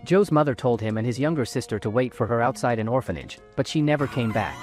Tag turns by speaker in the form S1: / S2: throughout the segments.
S1: Joe's mother told him and his younger sister to wait for her outside an orphanage, but she never came back.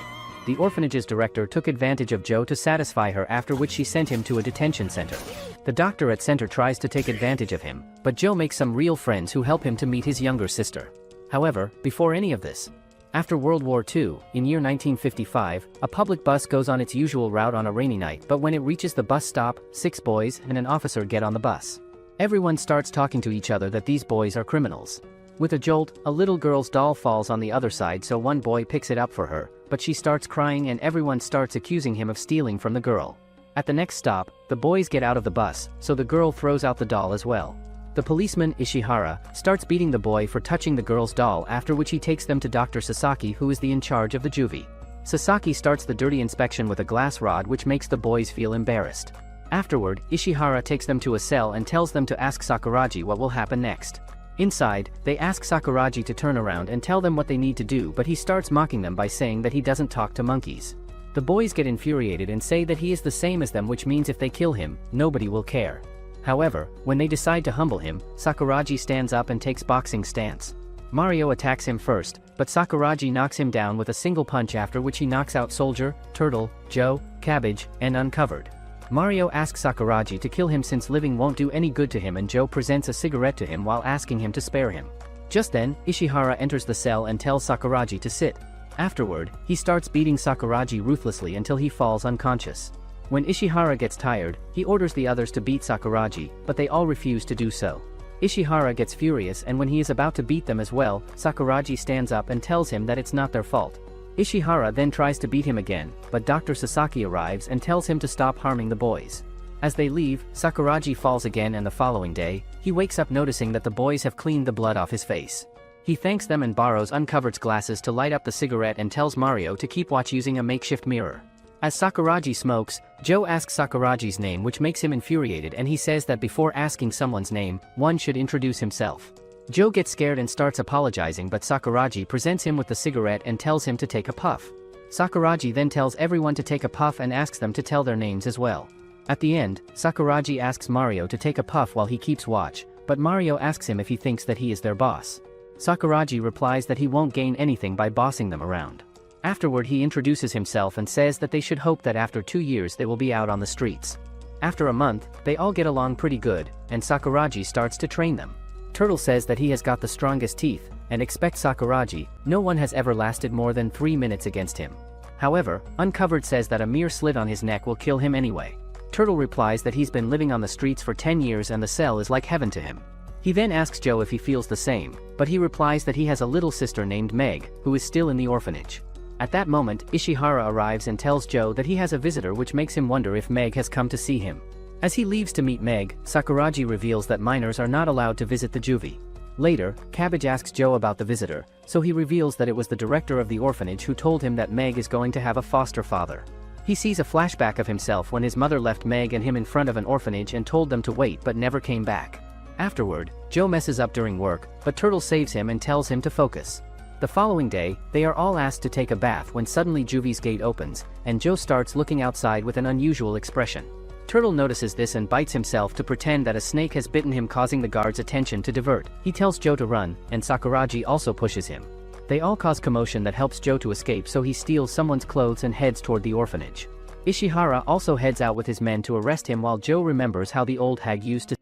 S1: The orphanage's director took advantage of Joe to satisfy her, after which she sent him to a detention center. The doctor at center tries to take advantage of him, but Joe makes some real friends who help him to meet his younger sister. However, before any of this, after World War II, in year 1955, a public bus goes on its usual route on a rainy night, but when it reaches the bus stop, 6 boys and an officer get on the bus. Everyone starts talking to each other that these boys are criminals. With a jolt, a little girl's doll falls on the other side, so one boy picks it up for her, but she starts crying and everyone starts accusing him of stealing from the girl. At the next stop, the boys get out of the bus, so the girl throws out the doll as well. The policeman, Ishihara, starts beating the boy for touching the girl's doll, after which he takes them to Dr. Sasaki, who is the in charge of the juvie. Sasaki starts the dirty inspection with a glass rod, which makes the boys feel embarrassed. Afterward, Ishihara takes them to a cell and tells them to ask Sakuragi what will happen next. Inside, they ask Sakuragi to turn around and tell them what they need to do, but he starts mocking them by saying that he doesn't talk to monkeys. The boys get infuriated and say that he is the same as them, which means if they kill him, nobody will care. However, when they decide to humble him, Sakuragi stands up and takes boxing stance. Mario attacks him first, but Sakuragi knocks him down with a single punch, after which he knocks out Soldier, Turtle, Joe, Cabbage, and Uncovered. Mario asks Sakuragi to kill him since living won't do any good to him, and Joe presents a cigarette to him while asking him to spare him. Just then, Ishihara enters the cell and tells Sakuragi to sit. Afterward, he starts beating Sakuragi ruthlessly until he falls unconscious. When Ishihara gets tired, he orders the others to beat Sakuragi, but they all refuse to do so. Ishihara gets furious, and when he is about to beat them as well, Sakuragi stands up and tells him that it's not their fault. Ishihara then tries to beat him again, but Dr. Sasaki arrives and tells him to stop harming the boys. As they leave, Sakuragi falls again, and the following day, he wakes up noticing that the boys have cleaned the blood off his face. He thanks them and borrows Uncovered's glasses to light up the cigarette and tells Mario to keep watch using a makeshift mirror. As Sakuragi smokes, Joe asks Sakuragi's name, which makes him infuriated, and he says that before asking someone's name, one should introduce himself. Joe gets scared and starts apologizing, but Sakuragi presents him with the cigarette and tells him to take a puff. Sakuragi then tells everyone to take a puff and asks them to tell their names as well. At the end, Sakuragi asks Mario to take a puff while he keeps watch, but Mario asks him if he thinks that he is their boss. Sakuragi replies that he won't gain anything by bossing them around. Afterward, he introduces himself and says that they should hope that after 2 years they will be out on the streets. After a month, they all get along pretty good, and Sakuragi starts to train them. Turtle says that he has got the strongest teeth, and expects Sakuragi. No one has ever lasted more than 3 minutes against him. However, Uncovered says that a mere slit on his neck will kill him anyway. Turtle replies that he's been living on the streets for 10 years and the cell is like heaven to him. He then asks Joe if he feels the same, but he replies that he has a little sister named Meg, who is still in the orphanage. At that moment, Ishihara arrives and tells Joe that he has a visitor, which makes him wonder if Meg has come to see him. As he leaves to meet Meg, Sakuragi reveals that minors are not allowed to visit the juvie. Later, Cabbage asks Joe about the visitor, so he reveals that it was the director of the orphanage who told him that Meg is going to have a foster father. He sees a flashback of himself when his mother left Meg and him in front of an orphanage and told them to wait but never came back. Afterward, Joe messes up during work, but Turtle saves him and tells him to focus. The following day, they are all asked to take a bath when suddenly Juvie's gate opens, and Joe starts looking outside with an unusual expression. Turtle notices this and bites himself to pretend that a snake has bitten him, causing the guards' attention to divert. He tells Joe to run, and Sakuragi also pushes him. They all cause commotion that helps Joe to escape, so he steals someone's clothes and heads toward the orphanage. Ishihara also heads out with his men to arrest him, while Joe remembers how the old hag used to.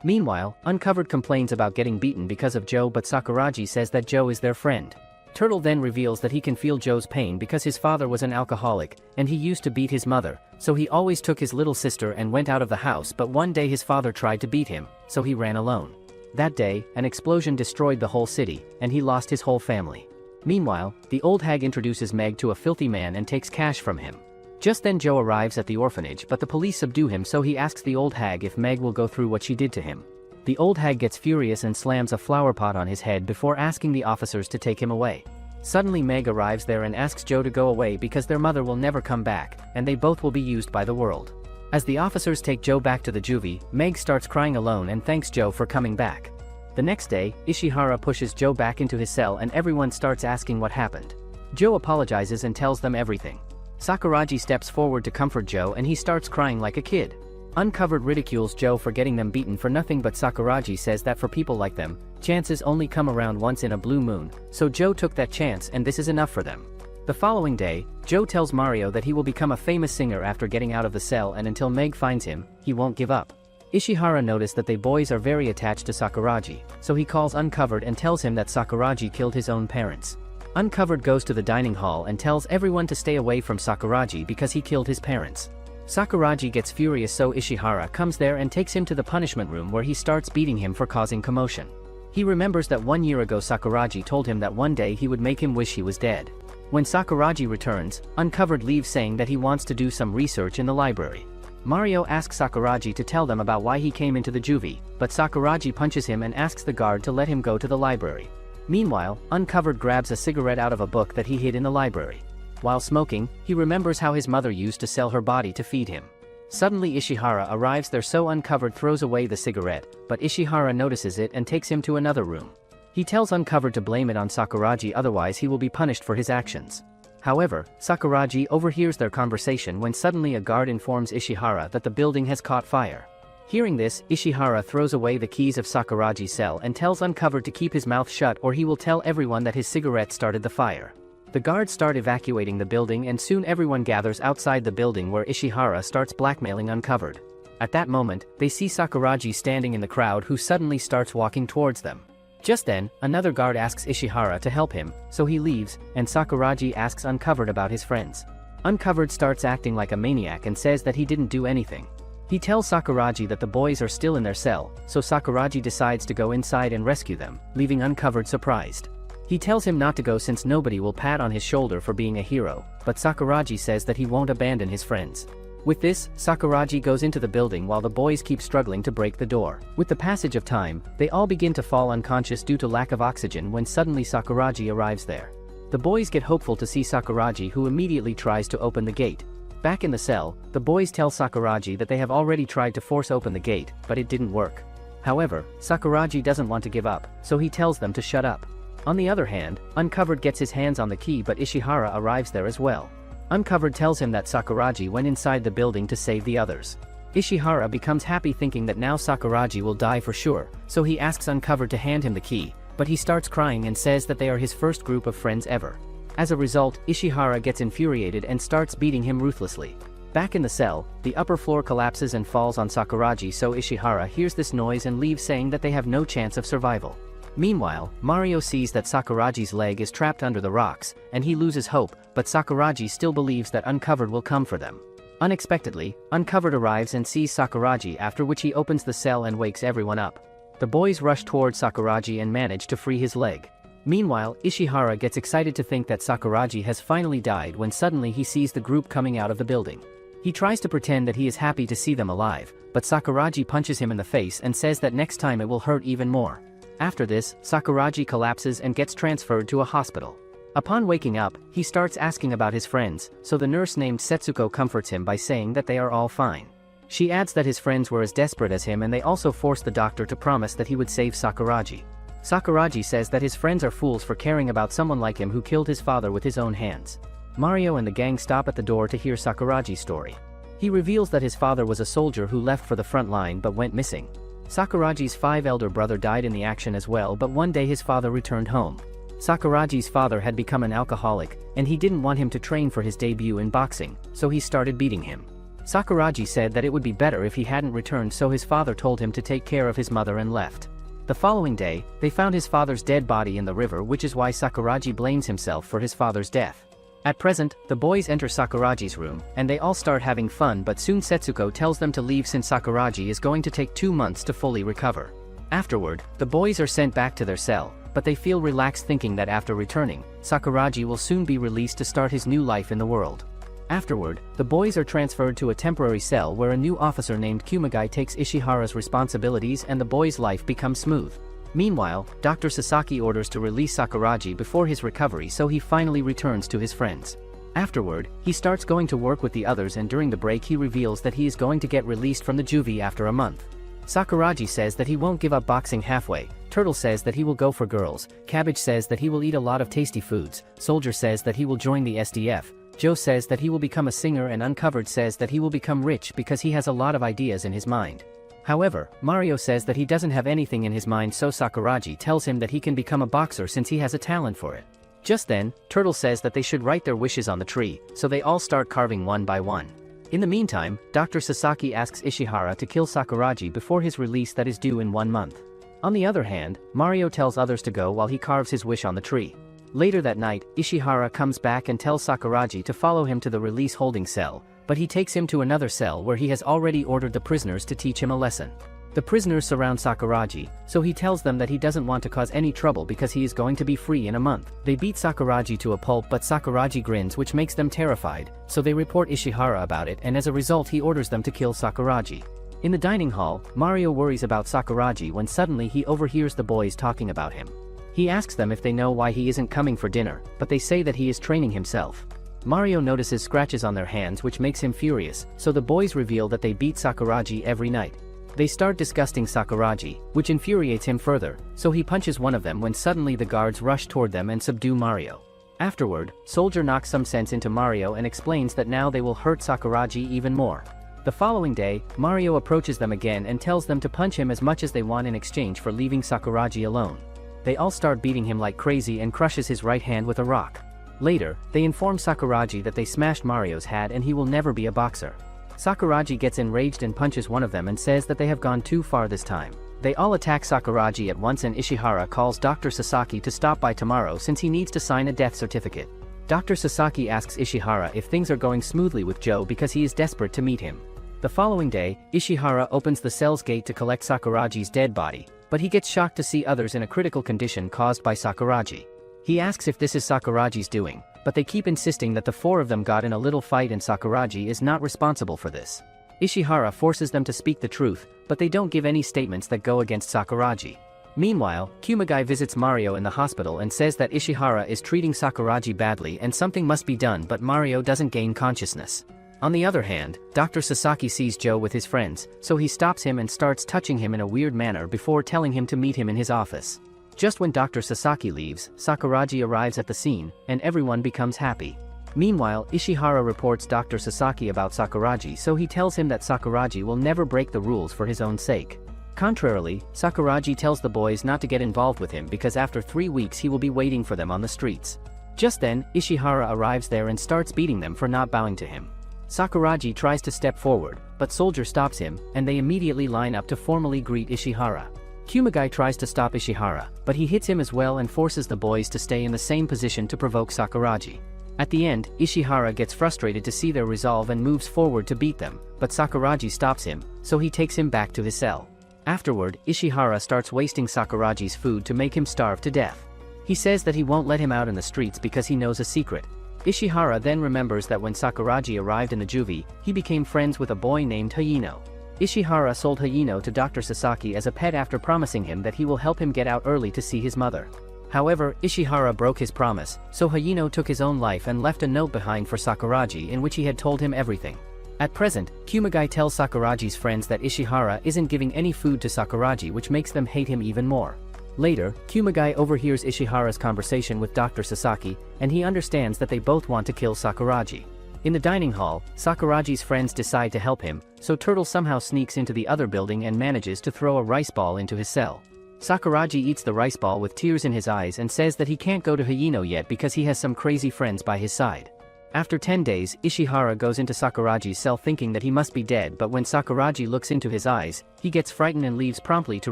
S1: Meanwhile, Uncovered complains about getting beaten because of Joe, but Sakuragi says that Joe is their friend. Turtle then reveals that he can feel Joe's pain because his father was an alcoholic, and he used to beat his mother, so he always took his little sister and went out of the house, but one day his father tried to beat him, so he ran alone. That day, an explosion destroyed the whole city, and he lost his whole family. Meanwhile, the old hag introduces Meg to a filthy man and takes cash from him. Just then Joe arrives at the orphanage, but the police subdue him, so he asks the old hag if Meg will go through what she did to him. The old hag gets furious and slams a flower pot on his head before asking the officers to take him away. Suddenly Meg arrives there and asks Joe to go away because their mother will never come back, and they both will be used by the world. As the officers take Joe back to the juvie, Meg starts crying alone and thanks Joe for coming back. The next day, Ishihara pushes Joe back into his cell and everyone starts asking what happened. Joe apologizes and tells them everything. Sakuragi steps forward to comfort Joe and he starts crying like a kid. Uncovered ridicules Joe for getting them beaten for nothing, but Sakuragi says that for people like them, Chances only come around once in a blue moon, so Joe took that chance and this is enough for them. The following day, Joe tells Mario that he will become a famous singer after getting out of the cell, and until Meg finds him, he won't give up. Ishihara noticed that they boys are very attached to Sakuragi, so he calls Uncovered and tells him that Sakuragi killed his own parents. Uncovered goes to the dining hall and tells everyone to stay away from Sakuragi because he killed his parents. Sakuragi gets furious, so Ishihara comes there and takes him to the punishment room where he starts beating him for causing commotion. He remembers that 1 year ago Sakuragi told him that one day he would make him wish he was dead. When Sakuragi returns, Uncovered leaves saying that he wants to do some research in the library. Mario asks Sakuragi to tell them about why he came into the juvie, but Sakuragi punches him and asks the guard to let him go to the library. Meanwhile, Uncovered grabs a cigarette out of a book that he hid in the library. While smoking, he remembers how his mother used to sell her body to feed him. Suddenly Ishihara arrives there, so Uncovered throws away the cigarette, but Ishihara notices it and takes him to another room. He tells Uncovered to blame it on Sakuragi, otherwise he will be punished for his actions. However, Sakuragi overhears their conversation when suddenly a guard informs Ishihara that the building has caught fire. Hearing this, Ishihara throws away the keys of Sakuragi's cell and tells Uncovered to keep his mouth shut or he will tell everyone that his cigarette started the fire. The guards start evacuating the building and soon everyone gathers outside the building where Ishihara starts blackmailing Uncovered. At that moment, they see Sakuragi standing in the crowd, who suddenly starts walking towards them. Just then, another guard asks Ishihara to help him, so he leaves, and Sakuragi asks Uncovered about his friends. Uncovered starts acting like a maniac and says that he didn't do anything. He tells Sakuragi that the boys are still in their cell, so Sakuragi decides to go inside and rescue them, leaving Uncovered surprised. He tells him not to go since nobody will pat on his shoulder for being a hero, but Sakuragi says that he won't abandon his friends. With this, Sakuragi goes into the building while the boys keep struggling to break the door. With the passage of time, they all begin to fall unconscious due to lack of oxygen when suddenly Sakuragi arrives there. The boys get hopeful to see Sakuragi, who immediately tries to open the gate. Back in the cell, the boys tell Sakuragi that they have already tried to force open the gate, but it didn't work. However, Sakuragi doesn't want to give up, so he tells them to shut up. On the other hand, Uncovered gets his hands on the key, but Ishihara arrives there as well. Uncovered tells him that Sakuragi went inside the building to save the others. Ishihara becomes happy thinking that now Sakuragi will die for sure, so he asks Uncovered to hand him the key, but he starts crying and says that they are his first group of friends ever. As a result, Ishihara gets infuriated and starts beating him ruthlessly. Back in the cell, the upper floor collapses and falls on Sakuragi, so Ishihara hears this noise and leaves, saying that they have no chance of survival. Meanwhile, Mario sees that Sakuragi's leg is trapped under the rocks, and he loses hope, but Sakuragi still believes that Uncovered will come for them. Unexpectedly, Uncovered arrives and sees Sakuragi, after which he opens the cell and wakes everyone up. The boys rush towards Sakuragi and manage to free his leg. Meanwhile, Ishihara gets excited to think that Sakuragi has finally died when suddenly he sees the group coming out of the building. He tries to pretend that he is happy to see them alive, but Sakuragi punches him in the face and says that next time it will hurt even more. After this, Sakuragi collapses and gets transferred to a hospital. Upon waking up, he starts asking about his friends, so the nurse named Setsuko comforts him by saying that they are all fine. She adds that his friends were as desperate as him and they also forced the doctor to promise that he would save Sakuragi. Sakuragi says that his friends are fools for caring about someone like him who killed his father with his own hands. Mario and the gang stop at the door to hear Sakuragi's story. He reveals that his father was a soldier who left for the front line but went missing. Sakuragi's 5 elder brother died in the action as well, but one day his father returned home. Sakuragi's father had become an alcoholic, and he didn't want him to train for his debut in boxing, so he started beating him. Sakuragi said that it would be better if he hadn't returned, so his father told him to take care of his mother and left. The following day, they found his father's dead body in the river, which is why Sakuragi blames himself for his father's death. At present, the boys enter Sakuragi's room, and they all start having fun, but soon Setsuko tells them to leave since Sakuragi is going to take 2 months to fully recover. Afterward, the boys are sent back to their cell, but they feel relaxed thinking that after returning, Sakuragi will soon be released to start his new life in the world. Afterward, the boys are transferred to a temporary cell where a new officer named Kumagai takes Ishihara's responsibilities and the boys' life becomes smooth. Meanwhile, Dr. Sasaki orders to release Sakuragi before his recovery, so he finally returns to his friends. Afterward, he starts going to work with the others, and during the break he reveals that he is going to get released from the juvie after a month. Sakuragi says that he won't give up boxing halfway, Turtle says that he will go for girls, Cabbage says that he will eat a lot of tasty foods, Soldier says that he will join the SDF, Joe says that he will become a singer, and Uncovered says that he will become rich because he has a lot of ideas in his mind. However, Mario says that he doesn't have anything in his mind, so Sakuragi tells him that he can become a boxer since he has a talent for it. Just then, Turtle says that they should write their wishes on the tree, so they all start carving one by one. In the meantime, Dr. Sasaki asks Ishihara to kill Sakuragi before his release that is due in 1 month. On the other hand, Mario tells others to go while he carves his wish on the tree. Later that night, Ishihara comes back and tells Sakuragi to follow him to the release holding cell, but he takes him to another cell where he has already ordered the prisoners to teach him a lesson. The prisoners surround Sakuragi, so he tells them that he doesn't want to cause any trouble because he is going to be free in a month. They beat Sakuragi to a pulp, but Sakuragi grins, which makes them terrified, so they report Ishihara about it, and as a result he orders them to kill Sakuragi. In the dining hall, Mario worries about Sakuragi when suddenly he overhears the boys talking about him. He asks them if they know why he isn't coming for dinner, but they say that he is training himself. Mario notices scratches on their hands, which makes him furious, so the boys reveal that they beat Sakuragi every night. They start disgusting Sakuragi, which infuriates him further, so he punches one of them when suddenly the guards rush toward them and subdue Mario. Afterward, Soldier knocks some sense into Mario and explains that now they will hurt Sakuragi even more. The following day, Mario approaches them again and tells them to punch him as much as they want in exchange for leaving Sakuragi alone. They all start beating him like crazy and crushes his right hand with a rock. Later, they inform Sakuragi that they smashed Mario's hat and he will never be a boxer. Sakuragi gets enraged and punches one of them and says that they have gone too far this time. They all attack Sakuragi at once and Ishihara calls Dr. Sasaki to stop by tomorrow since he needs to sign a death certificate. Dr. Sasaki asks Ishihara if things are going smoothly with Joe because he is desperate to meet him. The following day, Ishihara opens the cell's gate to collect Sakuragi's dead body, but he gets shocked to see others in a critical condition caused by Sakuragi. He asks if this is Sakuragi's doing, but they keep insisting that the 4 of them got in a little fight and Sakuragi is not responsible for this. Ishihara forces them to speak the truth, but they don't give any statements that go against Sakuragi. Meanwhile, Kumagai visits Mario in the hospital and says that Ishihara is treating Sakuragi badly and something must be done, but Mario doesn't gain consciousness. On the other hand, Dr. Sasaki sees Joe with his friends, so he stops him and starts touching him in a weird manner before telling him to meet him in his office. Just when Dr. Sasaki leaves, Sakuragi arrives at the scene, and everyone becomes happy. Meanwhile, Ishihara reports Dr. Sasaki about Sakuragi, so he tells him that Sakuragi will never break the rules for his own sake. Contrarily, Sakuragi tells the boys not to get involved with him because after 3 weeks he will be waiting for them on the streets. Just then, Ishihara arrives there and starts beating them for not bowing to him. Sakuragi tries to step forward, but Soldier stops him, and they immediately line up to formally greet Ishihara. Kumagai tries to stop Ishihara, but he hits him as well and forces the boys to stay in the same position to provoke Sakuragi. At the end, Ishihara gets frustrated to see their resolve and moves forward to beat them, but Sakuragi stops him, so he takes him back to his cell. Afterward, Ishihara starts wasting Sakuragi's food to make him starve to death. He says that he won't let him out in the streets because he knows a secret. Ishihara then remembers that when Sakuragi arrived in the juvie, he became friends with a boy named Hayino. Ishihara sold Hayino to Dr. Sasaki as a pet after promising him that he will help him get out early to see his mother. However, Ishihara broke his promise, so Hayino took his own life and left a note behind for Sakuragi in which he had told him everything. At present, Kumagai tells Sakuragi's friends that Ishihara isn't giving any food to Sakuragi, which makes them hate him even more. Later, Kumagai overhears Ishihara's conversation with Dr. Sasaki, and he understands that they both want to kill Sakuragi. In the dining hall, Sakuragi's friends decide to help him, so Turtle somehow sneaks into the other building and manages to throw a rice ball into his cell. Sakuragi eats the rice ball with tears in his eyes and says that he can't go to Hayino yet because he has some crazy friends by his side. After 10 days, Ishihara goes into Sakuragi's cell thinking that he must be dead, but when Sakuragi looks into his eyes, he gets frightened and leaves promptly to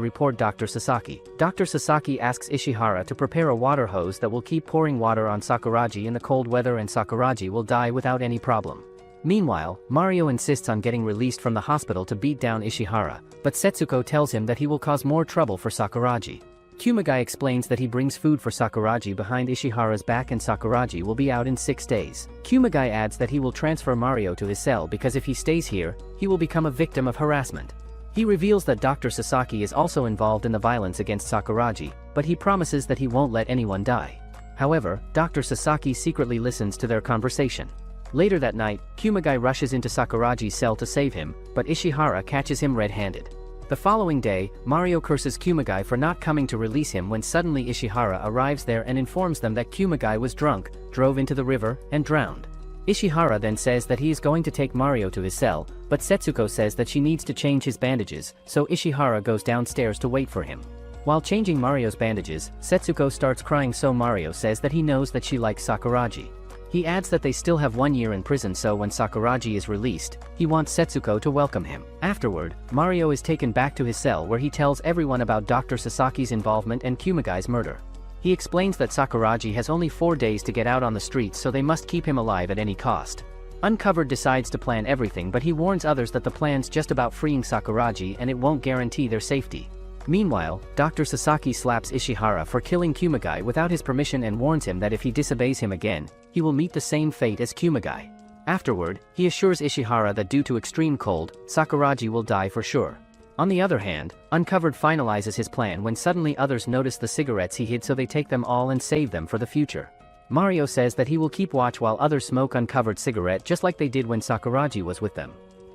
S1: report Dr. Sasaki. Dr. Sasaki asks Ishihara to prepare a water hose that will keep pouring water on Sakuragi in the cold weather and Sakuragi will die without any problem. Meanwhile, Mario insists on getting released from the hospital to beat down Ishihara, but Setsuko tells him that he will cause more trouble for Sakuragi. Kumagai explains that he brings food for Sakuragi behind Ishihara's back and Sakuragi will be out in 6 days. Kumagai adds that he will transfer Mario to his cell because if he stays here, he will become a victim of harassment. He reveals that Dr. Sasaki is also involved in the violence against Sakuragi, but he promises that he won't let anyone die. However, Dr. Sasaki secretly listens to their conversation. Later that night, Kumagai rushes into Sakuragi's cell to save him, but Ishihara catches him red-handed. The following day, Mario curses Kumagai for not coming to release him when suddenly Ishihara arrives there and informs them that Kumagai was drunk, drove into the river, and drowned. Ishihara then says that he is going to take Mario to his cell, but Setsuko says that she needs to change his bandages, so Ishihara goes downstairs to wait for him. While changing Mario's bandages, Setsuko starts crying, so Mario says that he knows that she likes Sakuragi. He adds that they still have 1 year in prison, so when Sakuragi is released, he wants Setsuko to welcome him. Afterward, Mario is taken back to his cell where he tells everyone about Dr. Sasaki's involvement and Kumagai's murder. He explains that Sakuragi has only 4 days to get out on the streets, so they must keep him alive at any cost. Uncovered decides to plan everything, but he warns others that the plan's just about freeing Sakuragi and it won't guarantee their safety. Meanwhile, Dr. Sasaki slaps Ishihara for killing Kumagai without his permission and warns him that if he disobeys him again, he will meet the same fate as Kumagai. Afterward, he assures Ishihara that due to extreme cold, Sakuragi will die for sure. On the other hand, Uncovered finalizes his plan when suddenly others notice the cigarettes he hid, so they take them all and save them for the future. Mario says that he will keep watch while others smoke Uncovered cigarette just like they did when Sakuragi was with them.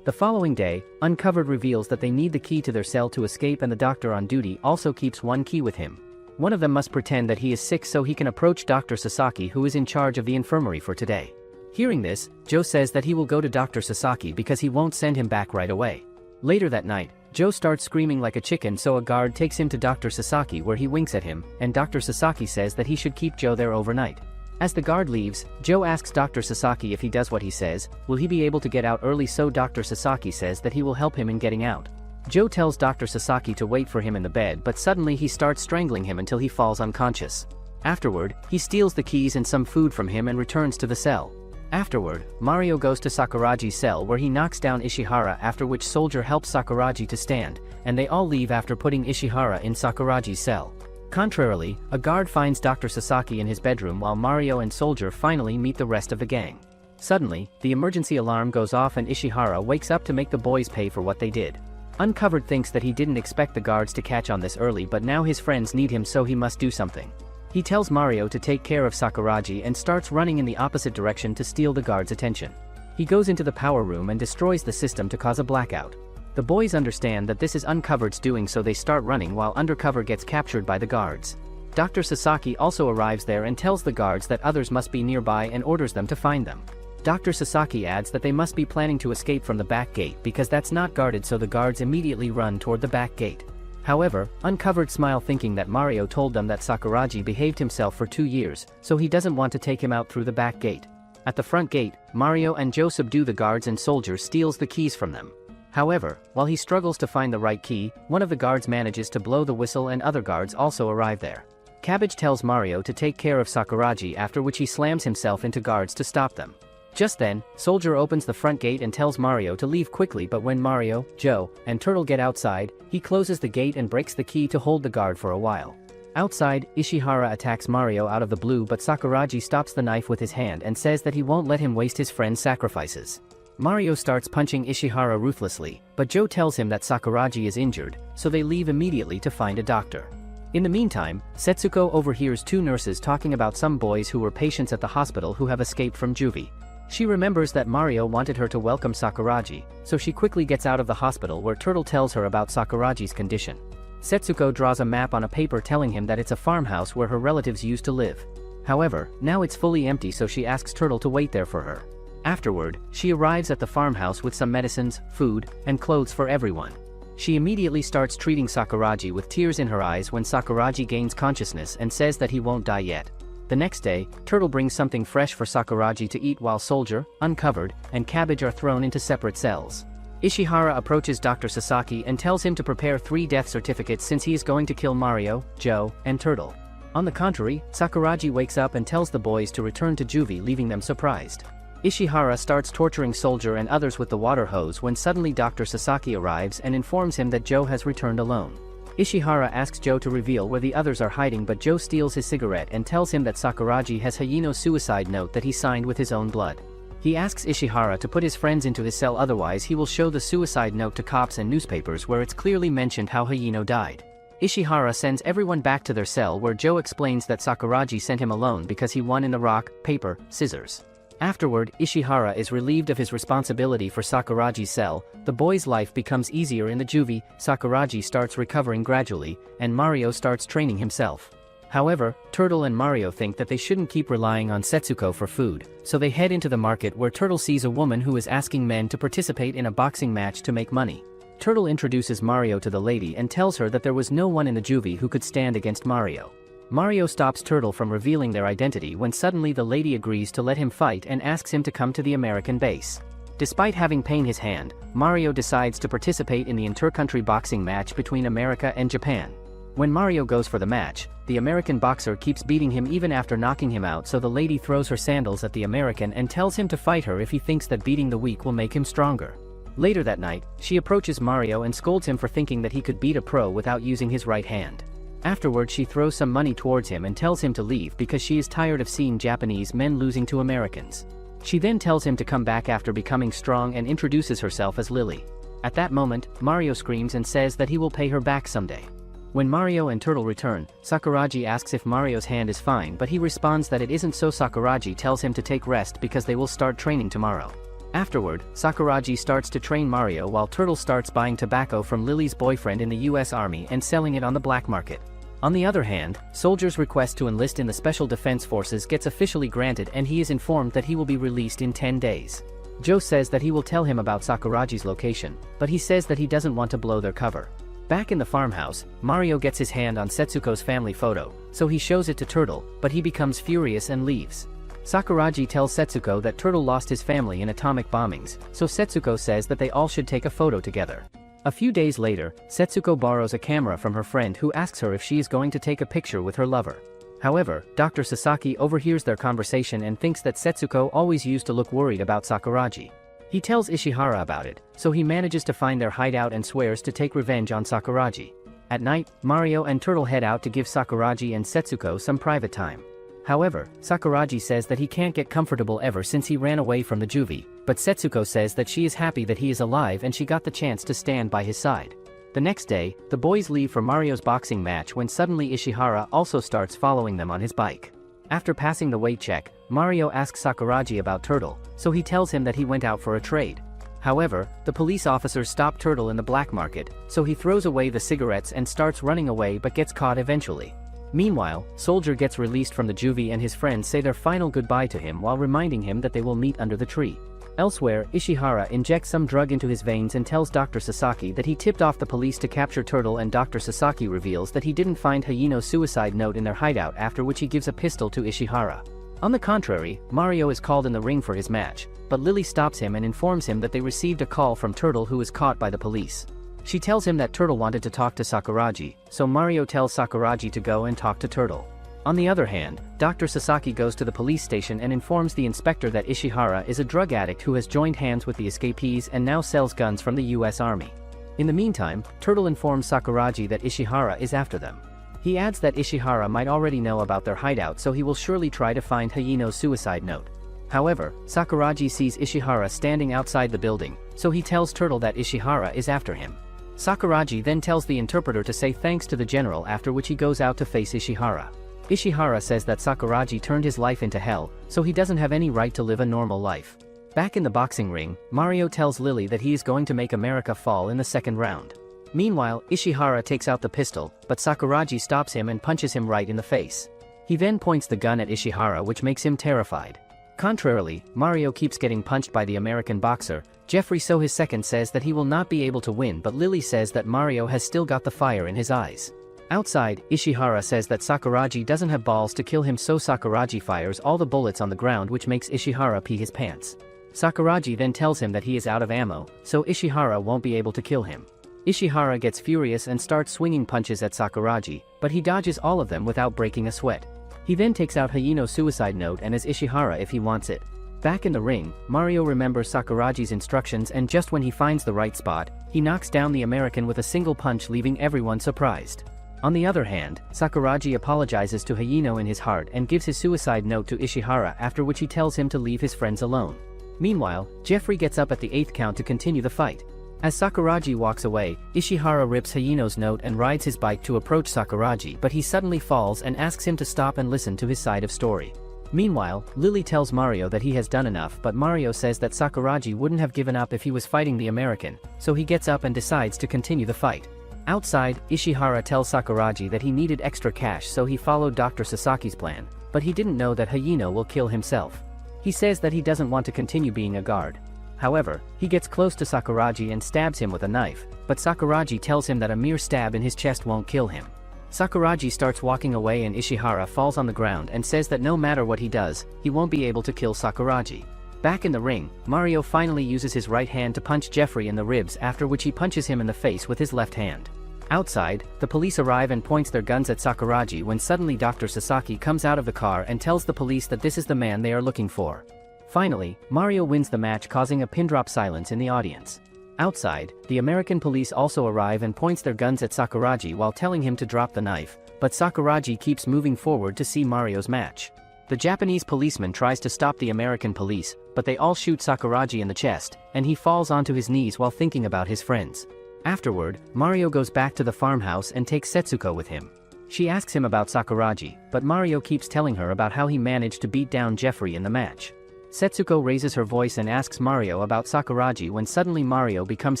S1: The following day, Uncovered reveals that they need the key to their cell to escape, and the doctor on duty also keeps one key with him. One of them must pretend that he is sick so he can approach Dr. Sasaki, who is in charge of the infirmary for today. Hearing this, Joe says that he will go to Dr. Sasaki because he won't send him back right away. Later that night, Joe starts screaming like a chicken, so a guard takes him to Dr. Sasaki where he winks at him, and Dr. Sasaki says that he should keep Joe there overnight. As the guard leaves, Joe asks Dr. Sasaki if he does what he says, will he be able to get out early, so Dr. Sasaki says that he will help him in getting out. Joe tells Dr. Sasaki to wait for him in the bed, but suddenly he starts strangling him until he falls unconscious. Afterward, he steals the keys and some food from him and returns to the cell. Afterward, Mario goes to Sakuragi's cell where he knocks down Ishihara, after which Soldier helps Sakuragi to stand, and they all leave after putting Ishihara in Sakuragi's cell. Contrarily, a guard finds Dr. Sasaki in his bedroom while Mario and Soldier finally meet the rest of the gang. Suddenly, the emergency alarm goes off and Ishihara wakes up to make the boys pay for what they did. Uncovered thinks that he didn't expect the guards to catch on this early, but now his friends need him, so he must do something. He tells Mario to take care of Sakuragi and starts running in the opposite direction to steal the guards' attention. He goes into the power room and destroys the system to cause a blackout. The boys understand that this is Uncovered's doing, so they start running while Undercover gets captured by the guards. Dr. Sasaki also arrives there and tells the guards that others must be nearby and orders them to find them. Dr. Sasaki adds that they must be planning to escape from the back gate because that's not guarded, so the guards immediately run toward the back gate. However, Uncovered smile, thinking that Mario told them that Sakuragi behaved himself for 2 years, so he doesn't want to take him out through the back gate. At the front gate, Mario and Joe subdue the guards and Soldier steals the keys from them. However, while he struggles to find the right key, one of the guards manages to blow the whistle and other guards also arrive there. Cabbage tells Mario to take care of Sakuragi, after which he slams himself into guards to stop them. Just then, Soldier opens the front gate and tells Mario to leave quickly, but when Mario, Joe, and Turtle get outside, he closes the gate and breaks the key to hold the guard for a while. Outside, Ishihara attacks Mario out of the blue, but Sakuragi stops the knife with his hand and says that he won't let him waste his friend's sacrifices. Mario starts punching Ishihara ruthlessly, but Joe tells him that Sakuragi is injured, so they leave immediately to find a doctor. In the meantime, Setsuko overhears 2 nurses talking about some boys who were patients at the hospital who have escaped from juvie. She remembers that Mario wanted her to welcome Sakuragi, so she quickly gets out of the hospital, where Turtle tells her about Sakuragi's condition. Setsuko draws a map on a paper telling him that it's a farmhouse where her relatives used to live. However, now it's fully empty, so she asks Turtle to wait there for her. Afterward, she arrives at the farmhouse with some medicines, food, and clothes for everyone. She immediately starts treating Sakuragi with tears in her eyes when Sakuragi gains consciousness and says that he won't die yet. The next day, Turtle brings something fresh for Sakuragi to eat while Soldier, Uncovered, and Cabbage are thrown into separate cells. Ishihara approaches Dr. Sasaki and tells him to prepare 3 death certificates since he is going to kill Mario, Joe, and Turtle. On the contrary, Sakuragi wakes up and tells the boys to return to juvie, leaving them surprised. Ishihara starts torturing Soldier and others with the water hose when suddenly Dr. Sasaki arrives and informs him that Joe has returned alone. Ishihara asks Joe to reveal where the others are hiding, but Joe steals his cigarette and tells him that Sakuragi has Hayino's suicide note that he signed with his own blood. He asks Ishihara to put his friends into his cell, otherwise he will show the suicide note to cops and newspapers where it's clearly mentioned how Hayino died. Ishihara sends everyone back to their cell, where Joe explains that Sakuragi sent him alone because he won in the rock, paper, scissors. Afterward, Ishihara is relieved of his responsibility for Sakuragi's cell, the boy's life becomes easier in the juvie, Sakuragi starts recovering gradually, and Mario starts training himself. However, Turtle and Mario think that they shouldn't keep relying on Setsuko for food, so they head into the market where Turtle sees a woman who is asking men to participate in a boxing match to make money. Turtle introduces Mario to the lady and tells her that there was no one in the juvie who could stand against Mario. Mario stops Turtle from revealing their identity when suddenly the lady agrees to let him fight and asks him to come to the American base. Despite having pain his hand, Mario decides to participate in the inter-country boxing match between America and Japan. When Mario goes for the match, the American boxer keeps beating him even after knocking him out, so the lady throws her sandals at the American and tells him to fight her if he thinks that beating the weak will make him stronger. Later that night, she approaches Mario and scolds him for thinking that he could beat a pro without using his right hand. Afterward, she throws some money towards him and tells him to leave because she is tired of seeing Japanese men losing to Americans. She then tells him to come back after becoming strong and introduces herself as Lily. At that moment, Mario screams and says that he will pay her back someday. When Mario and Turtle return, Sakuragi asks if Mario's hand is fine, but he responds that it isn't, so Sakuragi tells him to take rest because they will start training tomorrow. Afterward, Sakuragi starts to train Mario while Turtle starts buying tobacco from Lily's boyfriend in the US Army and selling it on the black market. On the other hand, Soldier's request to enlist in the Special Defense Forces gets officially granted and he is informed that he will be released in 10 days. Joe says that he will tell him about Sakuragi's location, but he says that he doesn't want to blow their cover. Back in the farmhouse, Mario gets his hand on Setsuko's family photo, so he shows it to Turtle, but he becomes furious and leaves. Sakuragi tells Setsuko that Turtle lost his family in atomic bombings, so Setsuko says that they all should take a photo together. A few days later, Setsuko borrows a camera from her friend who asks her if she is going to take a picture with her lover. However, Dr. Sasaki overhears their conversation and thinks that Setsuko always used to look worried about Sakuragi. He tells Ishihara about it, so he manages to find their hideout and swears to take revenge on Sakuragi. At night, Mario and Turtle head out to give Sakuragi and Setsuko some private time. However, Sakuragi says that he can't get comfortable ever since he ran away from the juvie, but Setsuko says that she is happy that he is alive and she got the chance to stand by his side. The next day, the boys leave for Mario's boxing match when suddenly Ishihara also starts following them on his bike. After passing the weight check, Mario asks Sakuragi about Turtle, so he tells him that he went out for a trade. However, the police officers stop Turtle in the black market, so he throws away the cigarettes and starts running away but gets caught eventually. Meanwhile, Soldier gets released from the juvie and his friends say their final goodbye to him while reminding him that they will meet under the tree. Elsewhere, Ishihara injects some drug into his veins and tells Dr. Sasaki that he tipped off the police to capture Turtle, and Dr. Sasaki reveals that he didn't find Hayino's suicide note in their hideout, after which he gives a pistol to Ishihara. On the contrary, Mario is called in the ring for his match, but Lily stops him and informs him that they received a call from Turtle, who was caught by the police. She tells him that Turtle wanted to talk to Sakuragi, so Mario tells Sakuragi to go and talk to Turtle. On the other hand, Dr. Sasaki goes to the police station and informs the inspector that Ishihara is a drug addict who has joined hands with the escapees and now sells guns from the US Army. In the meantime, Turtle informs Sakuragi that Ishihara is after them. He adds that Ishihara might already know about their hideout, so he will surely try to find Hayino's suicide note. However, Sakuragi sees Ishihara standing outside the building, so he tells Turtle that Ishihara is after him. Sakuragi then tells the interpreter to say thanks to the general, after which he goes out to face Ishihara. Ishihara says that Sakuragi turned his life into hell, so he doesn't have any right to live a normal life. Back in the boxing ring, Mario tells Lily that he is going to make America fall in the second round. Meanwhile, Ishihara takes out the pistol, but Sakuragi stops him and punches him right in the face. He then points the gun at Ishihara, which makes him terrified. Contrarily, Mario keeps getting punched by the American boxer, Jeffrey, so his second says that he will not be able to win, but Lily says that Mario has still got the fire in his eyes. Outside, Ishihara says that Sakuragi doesn't have balls to kill him, so Sakuragi fires all the bullets on the ground, which makes Ishihara pee his pants. Sakuragi then tells him that he is out of ammo, so Ishihara won't be able to kill him. Ishihara gets furious and starts swinging punches at Sakuragi, but he dodges all of them without breaking a sweat. He then takes out Hayino's suicide note and asks Ishihara if he wants it. Back in the ring, Mario remembers Sakuragi's instructions, and just when he finds the right spot, he knocks down the American with a single punch, leaving everyone surprised. On the other hand, Sakuragi apologizes to Hayino in his heart and gives his suicide note to Ishihara, after which he tells him to leave his friends alone. Meanwhile, Jeffrey gets up at the 8th count to continue the fight. As Sakuragi walks away, Ishihara rips Hayino's note and rides his bike to approach Sakuragi, but he suddenly falls and asks him to stop and listen to his side of story. Meanwhile, Lily tells Mario that he has done enough, but Mario says that Sakuragi wouldn't have given up if he was fighting the American, so he gets up and decides to continue the fight. Outside, Ishihara tells Sakuragi that he needed extra cash, so he followed Dr. Sasaki's plan, but he didn't know that Hayino will kill himself. He says that he doesn't want to continue being a guard. However, he gets close to Sakuragi and stabs him with a knife, but Sakuragi tells him that a mere stab in his chest won't kill him. Sakuragi starts walking away and Ishihara falls on the ground and says that no matter what he does, he won't be able to kill Sakuragi. Back in the ring, Mario finally uses his right hand to punch Jeffrey in the ribs, after which he punches him in the face with his left hand. Outside, the police arrive and points their guns at Sakuragi when suddenly Dr. Sasaki comes out of the car and tells the police that this is the man they are looking for. Finally, Mario wins the match, causing a pin-drop silence in the audience. Outside, the American police also arrive and points their guns at Sakuragi while telling him to drop the knife, but Sakuragi keeps moving forward to see Mario's match. The Japanese policeman tries to stop the American police, but they all shoot Sakuragi in the chest, and he falls onto his knees while thinking about his friends. Afterward, Mario goes back to the farmhouse and takes Setsuko with him. She asks him about Sakuragi, but Mario keeps telling her about how he managed to beat down Jeffrey in the match. Setsuko raises her voice and asks Mario about Sakuragi when suddenly Mario becomes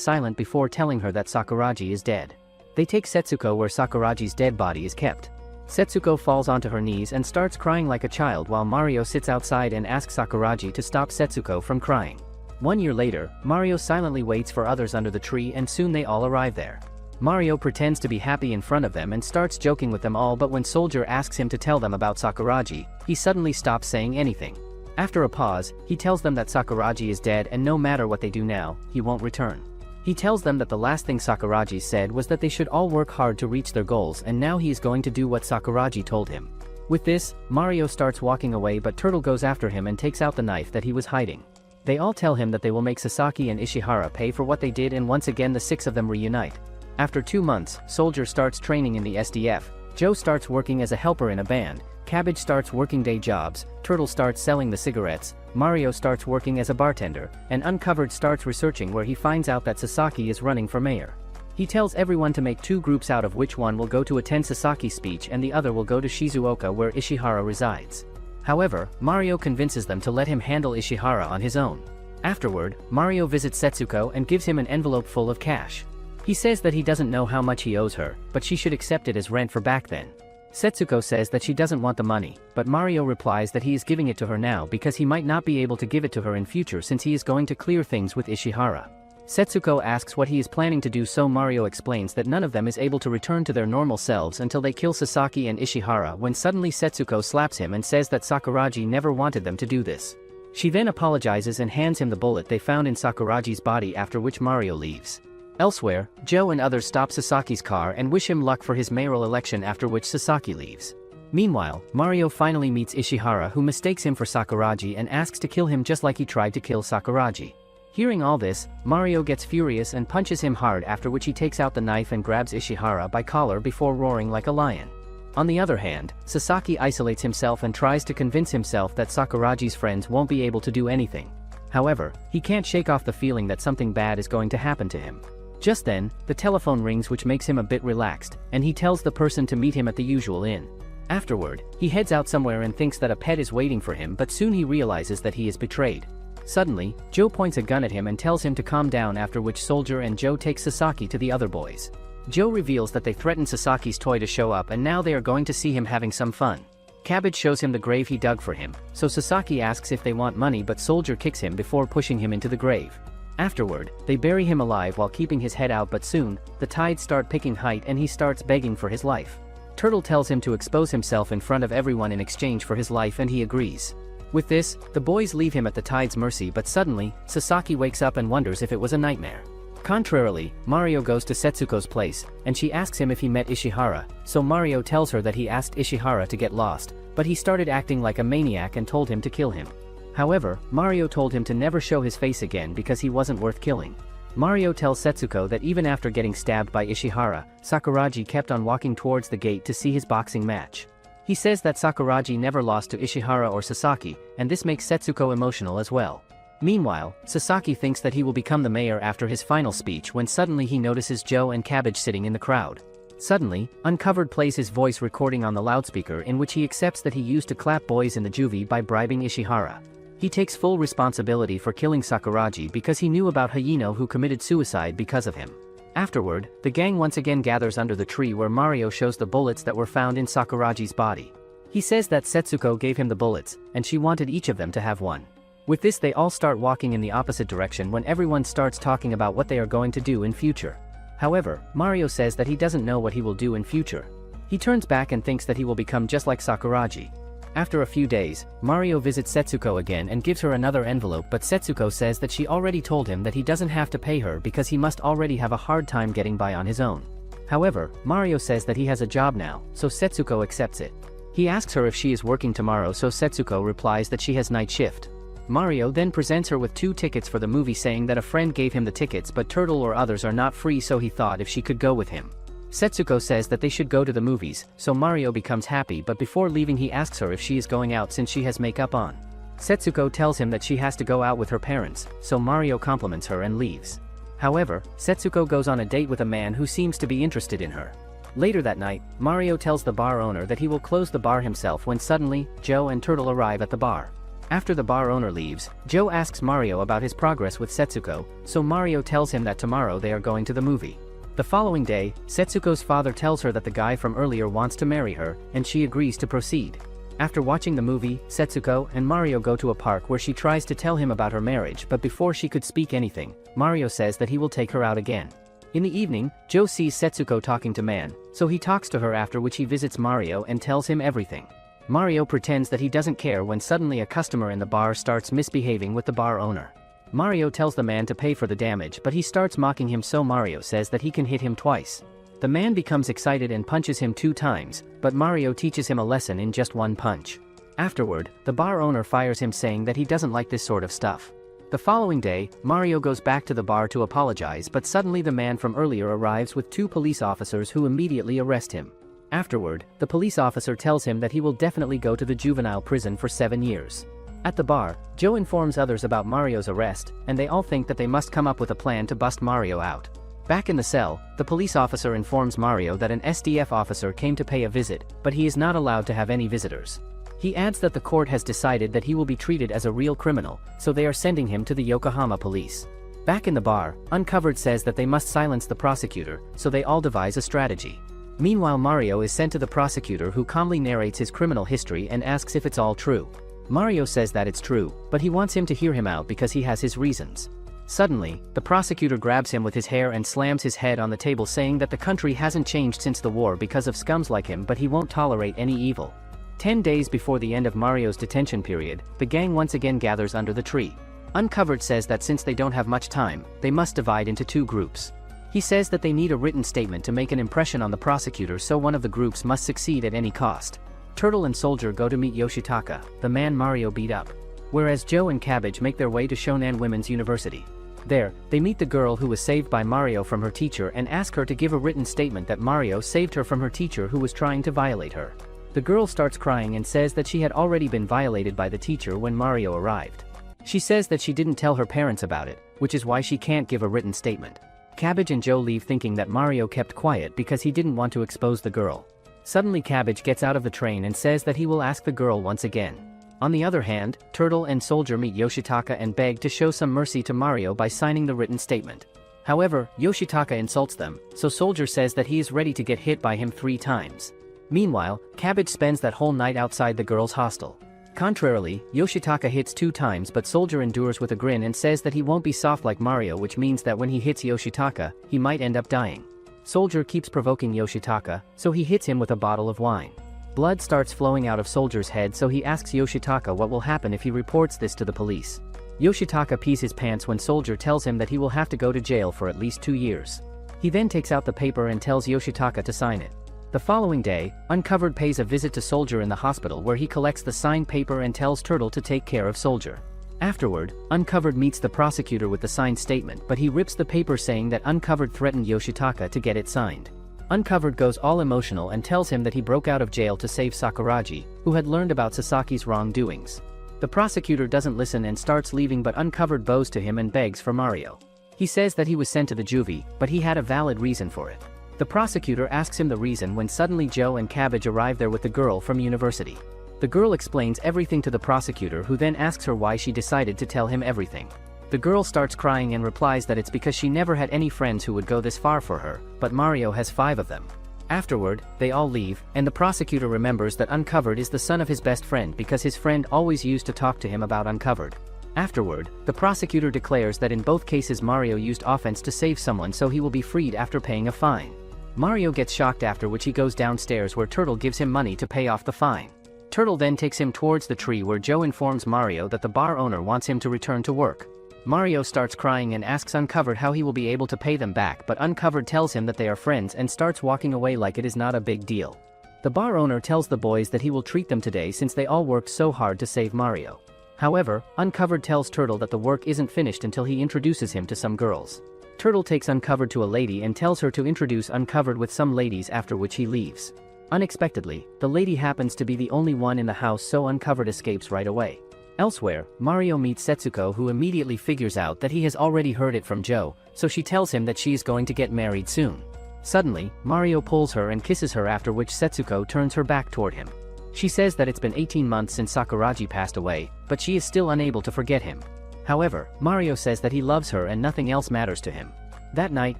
S1: silent before telling her that Sakuragi is dead. They take Setsuko where Sakuragi's dead body is kept. Setsuko falls onto her knees and starts crying like a child while Mario sits outside and asks Sakuragi to stop Setsuko from crying. 1 year later, Mario silently waits for others under the tree and soon they all arrive there. Mario pretends to be happy in front of them and starts joking with them all, but when Soldier asks him to tell them about Sakuragi, he suddenly stops saying anything. After a pause, he tells them that Sakuragi is dead and no matter what they do now, he won't return. He tells them that the last thing Sakuragi said was that they should all work hard to reach their goals, and now he is going to do what Sakuragi told him. With this, Mario starts walking away, but Turtle goes after him and takes out the knife that he was hiding. They all tell him that they will make Sasaki and Ishihara pay for what they did, and once again the 6 of them reunite. After 2 months, Soldier starts training in the SDF, Joe starts working as a helper in a band, Cabbage starts working day jobs, Turtle starts selling the cigarettes, Mario starts working as a bartender, and Uncovered starts researching, where he finds out that Sasaki is running for mayor. He tells everyone to make 2 groups, out of which one will go to attend Sasaki's speech and the other will go to Shizuoka where Ishihara resides. However, Mario convinces them to let him handle Ishihara on his own. Afterward, Mario visits Setsuko and gives him an envelope full of cash. He says that he doesn't know how much he owes her, but she should accept it as rent for back then. Setsuko says that she doesn't want the money, but Mario replies that he is giving it to her now because he might not be able to give it to her in future since he is going to clear things with Ishihara. Setsuko asks what he is planning to do, so Mario explains that none of them is able to return to their normal selves until they kill Sasaki and Ishihara, when suddenly Setsuko slaps him and says that Sakuragi never wanted them to do this. She then apologizes and hands him the bullet they found in Sakuragi's body, after which Mario leaves. Elsewhere, Joe and others stop Sasaki's car and wish him luck for his mayoral election, after which Sasaki leaves. Meanwhile, Mario finally meets Ishihara, who mistakes him for Sakuragi and asks to kill him just like he tried to kill Sakuragi. Hearing all this, Mario gets furious and punches him hard, after which he takes out the knife and grabs Ishihara by collar before roaring like a lion. On the other hand, Sasaki isolates himself and tries to convince himself that Sakuragi's friends won't be able to do anything. However, he can't shake off the feeling that something bad is going to happen to him. Just then, the telephone rings, which makes him a bit relaxed, and he tells the person to meet him at the usual inn. Afterward, he heads out somewhere and thinks that a pet is waiting for him, but soon he realizes that he is betrayed. Suddenly, Joe points a gun at him and tells him to calm down, after which Soldier and Joe take Sasaki to the other boys. Joe reveals that they threatened Sasaki's toy to show up and now they are going to see him having some fun. Cabbage shows him the grave he dug for him, so Sasaki asks if they want money, but Soldier kicks him before pushing him into the grave. Afterward, they bury him alive while keeping his head out, but soon, the tides start picking height and he starts begging for his life. Turtle tells him to expose himself in front of everyone in exchange for his life, and he agrees. With this, the boys leave him at the tide's mercy, but suddenly, Sasaki wakes up and wonders if it was a nightmare. Contrarily, Mario goes to Setsuko's place, and she asks him if he met Ishihara, so Mario tells her that he asked Ishihara to get lost, but he started acting like a maniac and told him to kill him. However, Mario told him to never show his face again because he wasn't worth killing. Mario tells Setsuko that even after getting stabbed by Ishihara, Sakuragi kept on walking towards the gate to see his boxing match. He says that Sakuragi never lost to Ishihara or Sasaki, and this makes Setsuko emotional as well. Meanwhile, Sasaki thinks that he will become the mayor after his final speech, when suddenly he notices Joe and Cabbage sitting in the crowd. Suddenly, Uncovered plays his voice recording on the loudspeaker, in which he accepts that he used to clap boys in the juvie by bribing Ishihara. He takes full responsibility for killing Sakuragi because he knew about Hayino, who committed suicide because of him. Afterward, the gang once again gathers under the tree where Mario shows the bullets that were found in Sakuraji's body. He says that Setsuko gave him the bullets, and she wanted each of them to have one. With this, they all start walking in the opposite direction when everyone starts talking about what they are going to do in future. However, Mario says that he doesn't know what he will do in future. He turns back and thinks that he will become just like Sakuraji. After a few days, Mario visits Setsuko again and gives her another envelope, but Setsuko says that she already told him that he doesn't have to pay her because he must already have a hard time getting by on his own. However, Mario says that he has a job now, so Setsuko accepts it. He asks her if she is working tomorrow, so Setsuko replies that she has night shift. Mario then presents her with 2 tickets for the movie, saying that a friend gave him the tickets but Turtle or others are not free, so he thought if she could go with him. Setsuko says that they should go to the movies, so Mario becomes happy, but before leaving he asks her if she is going out since she has makeup on. Setsuko tells him that she has to go out with her parents, so Mario compliments her and leaves. However, Setsuko goes on a date with a man who seems to be interested in her. Later that night, Mario tells the bar owner that he will close the bar himself when suddenly, Joe and Turtle arrive at the bar. After the bar owner leaves, Joe asks Mario about his progress with Setsuko, so Mario tells him that tomorrow they are going to the movie. The following day, Setsuko's father tells her that the guy from earlier wants to marry her, and she agrees to proceed. After watching the movie, Setsuko and Mario go to a park where she tries to tell him about her marriage, but before she could speak anything, Mario says that he will take her out again. In the evening, Joe sees Setsuko talking to Man, so he talks to her, after which he visits Mario and tells him everything. Mario pretends that he doesn't care when suddenly a customer in the bar starts misbehaving with the bar owner. Mario tells the man to pay for the damage, but he starts mocking him, so Mario says that he can hit him twice. The man becomes excited and punches him 2 times, but Mario teaches him a lesson in just 1 punch. Afterward, the bar owner fires him, saying that he doesn't like this sort of stuff. The following day, Mario goes back to the bar to apologize, but suddenly the man from earlier arrives with 2 police officers who immediately arrest him. Afterward, the police officer tells him that he will definitely go to the juvenile prison for 7 years. At the bar, Joe informs others about Mario's arrest, and they all think that they must come up with a plan to bust Mario out. Back in the cell, the police officer informs Mario that an SDF officer came to pay a visit, but he is not allowed to have any visitors. He adds that the court has decided that he will be treated as a real criminal, so they are sending him to the Yokohama police. Back in the bar, Uncovered says that they must silence the prosecutor, so they all devise a strategy. Meanwhile, Mario is sent to the prosecutor, who calmly narrates his criminal history and asks if it's all true. Mario says that it's true, but he wants him to hear him out because he has his reasons. Suddenly, the prosecutor grabs him with his hair and slams his head on the table, saying that the country hasn't changed since the war because of scums like him, but he won't tolerate any evil. 10 days before the end of Mario's detention period, the gang once again gathers under the tree. Uncovered says that since they don't have much time, they must divide into 2 groups. He says that they need a written statement to make an impression on the prosecutor, so one of the groups must succeed at any cost. Turtle and Soldier go to meet Yoshitaka, the man Mario beat up, whereas Joe and Cabbage make their way to Shonan Women's University. There, they meet the girl who was saved by Mario from her teacher and ask her to give a written statement that Mario saved her from her teacher who was trying to violate her. The girl starts crying and says that she had already been violated by the teacher when Mario arrived. She says that she didn't tell her parents about it, which is why she can't give a written statement. Cabbage and Joe leave, thinking that Mario kept quiet because he didn't want to expose the girl. Suddenly Cabbage gets out of the train and says that he will ask the girl once again. On the other hand, Turtle and Soldier meet Yoshitaka and beg to show some mercy to Mario by signing the written statement. However, Yoshitaka insults them, so Soldier says that he is ready to get hit by him 3 times. Meanwhile, Cabbage spends that whole night outside the girls' hostel. Contrarily, Yoshitaka hits 2 times, but Soldier endures with a grin and says that he won't be soft like Mario, which means that when he hits Yoshitaka, he might end up dying. Soldier keeps provoking Yoshitaka, so he hits him with a bottle of wine. Blood starts flowing out of Soldier's head, so he asks Yoshitaka what will happen if he reports this to the police. Yoshitaka pees his pants when Soldier tells him that he will have to go to jail for at least 2 years. He then takes out the paper and tells Yoshitaka to sign it. The following day, Uncovered pays a visit to Soldier in the hospital, where he collects the signed paper and tells Turtle to take care of Soldier. Afterward, Uncovered meets the prosecutor with the signed statement, but he rips the paper, saying that Uncovered threatened Yoshitaka to get it signed. Uncovered goes all emotional and tells him that he broke out of jail to save Sakuraji, who had learned about Sasaki's wrongdoings. The prosecutor doesn't listen and starts leaving, but Uncovered bows to him and begs for Mario. He says that he was sent to the juvie, but he had a valid reason for it. The prosecutor asks him the reason when suddenly Joe and Cabbage arrive there with the girl from university. The girl explains everything to the prosecutor, who then asks her why she decided to tell him everything. The girl starts crying and replies that it's because she never had any friends who would go this far for her, but Mario has 5 of them. Afterward, they all leave, and the prosecutor remembers that Uncovered is the son of his best friend because his friend always used to talk to him about Uncovered. Afterward, the prosecutor declares that in both cases Mario used offense to save someone, so he will be freed after paying a fine. Mario gets shocked, after which he goes downstairs where Turtle gives him money to pay off the fine. Turtle then takes him towards the tree where Joe informs Mario that the bar owner wants him to return to work. Mario starts crying and asks Uncovered how he will be able to pay them back, but Uncovered tells him that they are friends and starts walking away like it is not a big deal. The bar owner tells the boys that he will treat them today since they all worked so hard to save Mario. However, Uncovered tells Turtle that the work isn't finished until he introduces him to some girls. Turtle takes Uncovered to a lady and tells her to introduce Uncovered with some ladies, after which he leaves. Unexpectedly, the lady happens to be the only one in the house, so Uncovered escapes right away. Elsewhere, Mario meets Setsuko, who immediately figures out that he has already heard it from Joe, so she tells him that she is going to get married soon. Suddenly, Mario pulls her and kisses her, after which Setsuko turns her back toward him. She says that it's been 18 months since Sakuragi passed away, but she is still unable to forget him. However, Mario says that he loves her and nothing else matters to him. That night,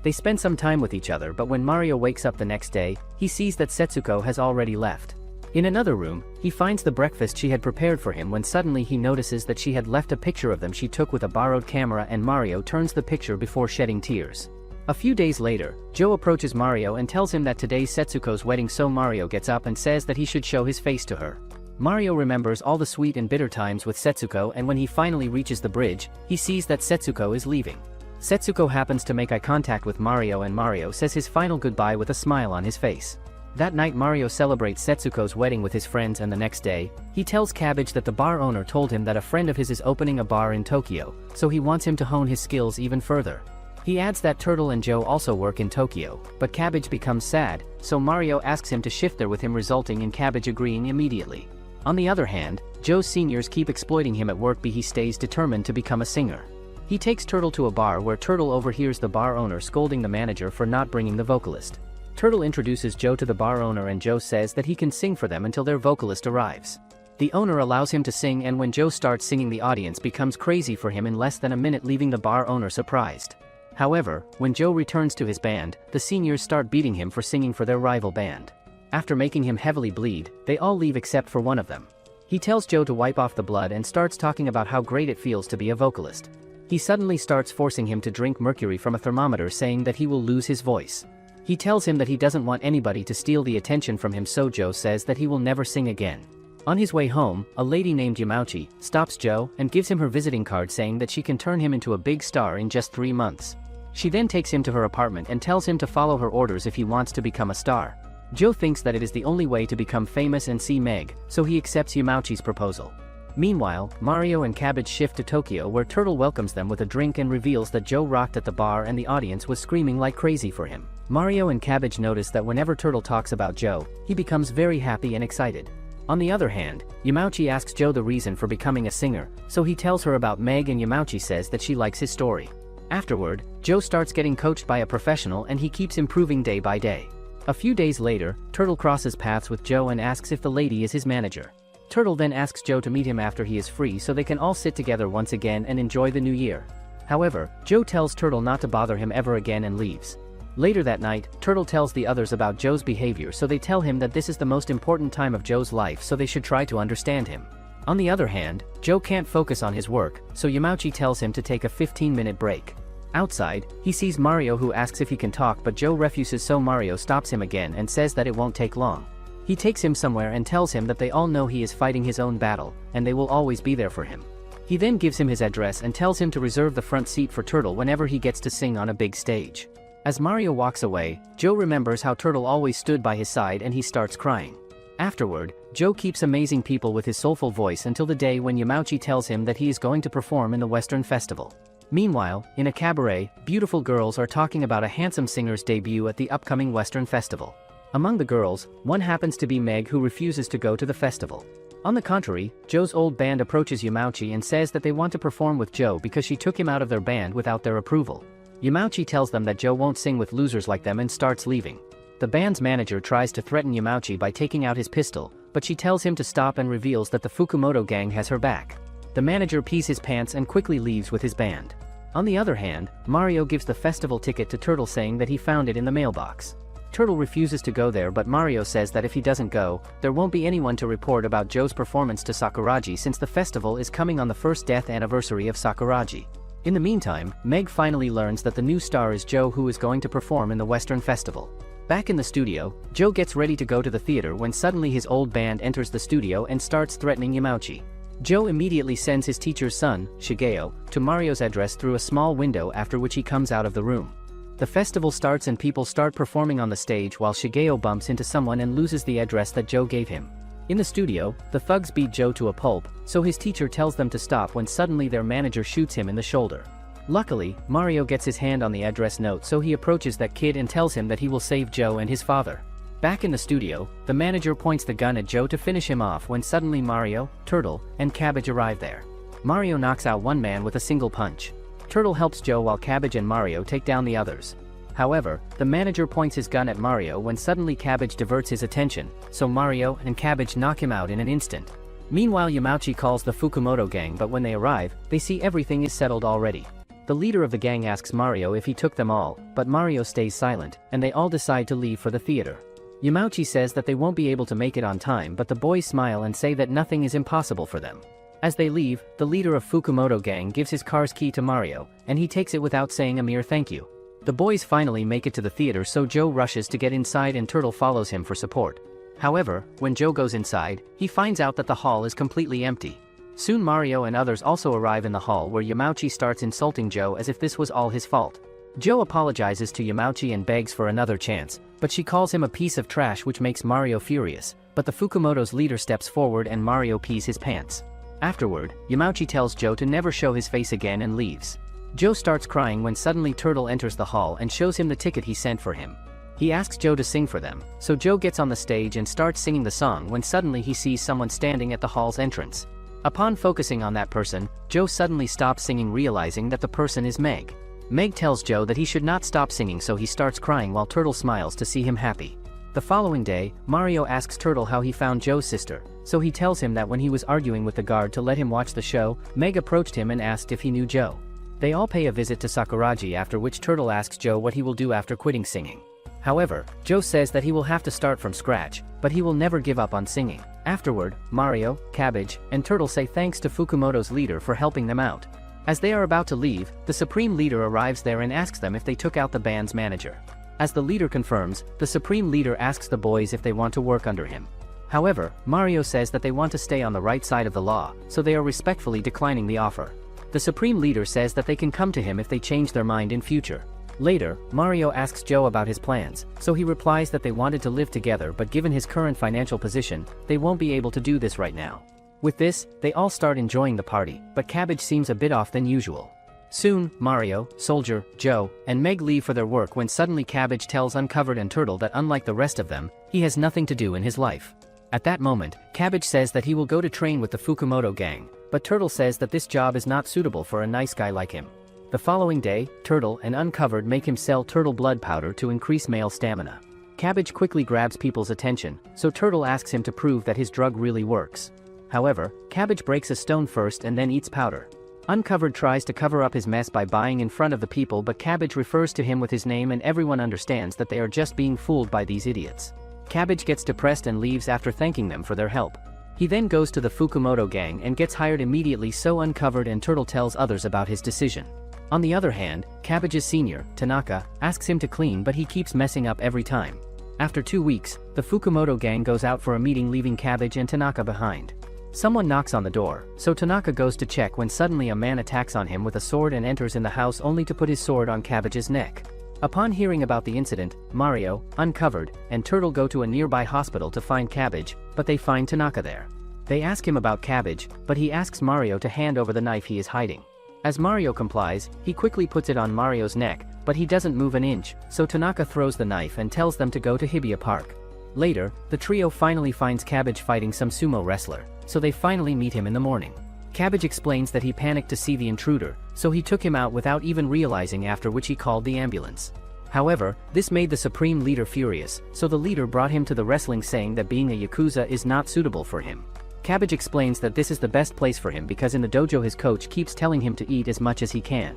S1: they spend some time with each other, but when Mario wakes up the next day, he sees that Setsuko has already left. In another room, he finds the breakfast she had prepared for him when suddenly he notices that she had left a picture of them she took with a borrowed camera, and Mario turns the picture before shedding tears. A few days later, Joe approaches Mario and tells him that today's Setsuko's wedding, so Mario gets up and says that he should show his face to her. Mario remembers all the sweet and bitter times with Setsuko, and when he finally reaches the bridge, he sees that Setsuko is leaving. Setsuko happens to make eye contact with Mario, and Mario says his final goodbye with a smile on his face. That night, Mario celebrates Setsuko's wedding with his friends, and the next day, he tells Cabbage that the bar owner told him that a friend of his is opening a bar in Tokyo, so he wants him to hone his skills even further. He adds that Turtle and Joe also work in Tokyo, but Cabbage becomes sad, so Mario asks him to shift there with him, resulting in Cabbage agreeing immediately. On the other hand, Joe's seniors keep exploiting him at work, but he stays determined to become a singer. He takes Turtle to a bar where Turtle overhears the bar owner scolding the manager for not bringing the vocalist. Turtle introduces Joe to the bar owner, and Joe says that he can sing for them until their vocalist arrives. The owner allows him to sing, and when Joe starts singing, the audience becomes crazy for him in less than a minute, leaving the bar owner surprised. However, when Joe returns to his band, the seniors start beating him for singing for their rival band. After making him heavily bleed, they all leave except for one of them. He tells Joe to wipe off the blood and starts talking about how great it feels to be a vocalist. He suddenly starts forcing him to drink mercury from a thermometer, saying that he will lose his voice. He tells him that he doesn't want anybody to steal the attention from him, so Joe says that he will never sing again. On his way home, a lady named Yamauchi stops Joe and gives him her visiting card, saying that she can turn him into a big star in just 3 months. She then takes him to her apartment and tells him to follow her orders if he wants to become a star. Joe thinks that it is the only way to become famous and see Meg, so he accepts Yamauchi's proposal. Meanwhile, Mario and Cabbage shift to Tokyo, where Turtle welcomes them with a drink and reveals that Joe rocked at the bar and the audience was screaming like crazy for him. Mario and Cabbage notice that whenever Turtle talks about Joe, he becomes very happy and excited. On the other hand, Yamauchi asks Joe the reason for becoming a singer, so he tells her about Meg, and Yamauchi says that she likes his story. Afterward, Joe starts getting coached by a professional and he keeps improving day by day. A few days later, Turtle crosses paths with Joe and asks if the lady is his manager. Turtle then asks Joe to meet him after he is free so they can all sit together once again and enjoy the new year. However, Joe tells Turtle not to bother him ever again and leaves. Later that night, Turtle tells the others about Joe's behavior, so they tell him that this is the most important time of Joe's life, so they should try to understand him. On the other hand, Joe can't focus on his work, so Yamauchi tells him to take a 15-minute break. Outside, he sees Mario, who asks if he can talk, but Joe refuses, so Mario stops him again and says that it won't take long. He takes him somewhere and tells him that they all know he is fighting his own battle, and they will always be there for him. He then gives him his address and tells him to reserve the front seat for Turtle whenever he gets to sing on a big stage. As Mario walks away, Joe remembers how Turtle always stood by his side and he starts crying. Afterward, Joe keeps amazing people with his soulful voice until the day when Yamauchi tells him that he is going to perform in the Western Festival. Meanwhile, in a cabaret, beautiful girls are talking about a handsome singer's debut at the upcoming Western Festival. Among the girls, one happens to be Meg, who refuses to go to the festival. On the contrary, Joe's old band approaches Yamauchi and says that they want to perform with Joe because she took him out of their band without their approval. Yamauchi tells them that Joe won't sing with losers like them and starts leaving. The band's manager tries to threaten Yamauchi by taking out his pistol, but she tells him to stop and reveals that the Fukumoto gang has her back. The manager pees his pants and quickly leaves with his band. On the other hand, Mario gives the festival ticket to Turtle saying that he found it in the mailbox. Turtle refuses to go there, but Mario says that if he doesn't go, there won't be anyone to report about Joe's performance to Sakuragi since the festival is coming on the first death anniversary of Sakuragi. In the meantime, Meg finally learns that the new star is Joe, who is going to perform in the Western Festival. Back in the studio, Joe gets ready to go to the theater when suddenly his old band enters the studio and starts threatening Yamauchi. Joe immediately sends his teacher's son, Shigeo, to Mario's address through a small window, after which he comes out of the room. The festival starts and people start performing on the stage while Shigeo bumps into someone and loses the address that Joe gave him. In the studio, the thugs beat Joe to a pulp, so his teacher tells them to stop when suddenly their manager shoots him in the shoulder. Luckily, Mario gets his hand on the address note, so he approaches that kid and tells him that he will save Joe and his father. Back in the studio, the manager points the gun at Joe to finish him off when suddenly Mario, Turtle, and Cabbage arrive there. Mario knocks out one man with a single punch. Turtle helps Joe while Cabbage and Mario take down the others. However, the manager points his gun at Mario when suddenly Cabbage diverts his attention, so Mario and Cabbage knock him out in an instant. Meanwhile, Yamauchi calls the Fukumoto gang, but when they arrive, they see everything is settled already. The leader of the gang asks Mario if he took them all, but Mario stays silent, and they all decide to leave for the theater. Yamauchi says that they won't be able to make it on time, but the boys smile and say that nothing is impossible for them. As they leave, the leader of Fukumoto gang gives his car's key to Mario, and he takes it without saying a mere thank you. The boys finally make it to the theater, so Joe rushes to get inside and Turtle follows him for support. However, when Joe goes inside, he finds out that the hall is completely empty. Soon Mario and others also arrive in the hall, where Yamauchi starts insulting Joe as if this was all his fault. Joe apologizes to Yamauchi and begs for another chance, but she calls him a piece of trash, which makes Mario furious, but the Fukumoto's leader steps forward and Mario pees his pants. Afterward, Yamauchi tells Joe to never show his face again and leaves. Joe starts crying when suddenly Turtle enters the hall and shows him the ticket he sent for him. He asks Joe to sing for them, so Joe gets on the stage and starts singing the song when suddenly he sees someone standing at the hall's entrance. Upon focusing on that person, Joe suddenly stops singing, realizing that the person is Meg. Meg tells Joe that he should not stop singing, so he starts crying while Turtle smiles to see him happy. The following day, Mario asks Turtle how he found Joe's sister, so he tells him that when he was arguing with the guard to let him watch the show, Meg approached him and asked if he knew Joe. They all pay a visit to Sakuragi, after which Turtle asks Joe what he will do after quitting singing. However, Joe says that he will have to start from scratch, but he will never give up on singing. Afterward, Mario, Cabbage, and Turtle say thanks to Fukumoto's leader for helping them out. As they are about to leave, the Supreme Leader arrives there and asks them if they took out the band's manager. As the leader confirms, the Supreme Leader asks the boys if they want to work under him. However, Mario says that they want to stay on the right side of the law, so they are respectfully declining the offer. The Supreme Leader says that they can come to him if they change their mind in future. Later, Mario asks Joe about his plans, so he replies that they wanted to live together, but given his current financial position, they won't be able to do this right now. With this, they all start enjoying the party, but Cabbage seems a bit off than usual. Soon, Mario, Soldier, Joe, and Meg leave for their work when suddenly Cabbage tells Uncovered and Turtle that unlike the rest of them, he has nothing to do in his life. At that moment, Cabbage says that he will go to train with the Fukumoto gang, but Turtle says that this job is not suitable for a nice guy like him. The following day, Turtle and Uncovered make him sell turtle blood powder to increase male stamina. Cabbage quickly grabs people's attention, so Turtle asks him to prove that his drug really works. However, Cabbage breaks a stone first and then eats powder. Uncovered tries to cover up his mess by buying in front of the people, but Cabbage refers to him with his name and everyone understands that they are just being fooled by these idiots. Cabbage gets depressed and leaves after thanking them for their help. He then goes to the Fukumoto gang and gets hired immediately, so Uncovered and Turtle tells others about his decision. On the other hand, Cabbage's senior, Tanaka, asks him to clean, but he keeps messing up every time. After 2 weeks, the Fukumoto gang goes out for a meeting, leaving Cabbage and Tanaka behind. Someone knocks on the door, so Tanaka goes to check when suddenly a man attacks on him with a sword and enters in the house only to put his sword on Cabbage's neck. Upon hearing about the incident, Mario, Uncovered, and Turtle go to a nearby hospital to find Cabbage, but they find Tanaka there. They ask him about Cabbage, but he asks Mario to hand over the knife he is hiding. As Mario complies, he quickly puts it on Mario's neck, but he doesn't move an inch, so Tanaka throws the knife and tells them to go to Hibiya Park. Later, the trio finally finds Cabbage fighting some sumo wrestler, so they finally meet him in the morning. Cabbage explains that he panicked to see the intruder, so he took him out without even realizing, after which he called the ambulance. However, this made the Supreme Leader furious, so the leader brought him to the wrestling, saying that being a Yakuza is not suitable for him. Cabbage explains that this is the best place for him because in the dojo his coach keeps telling him to eat as much as he can.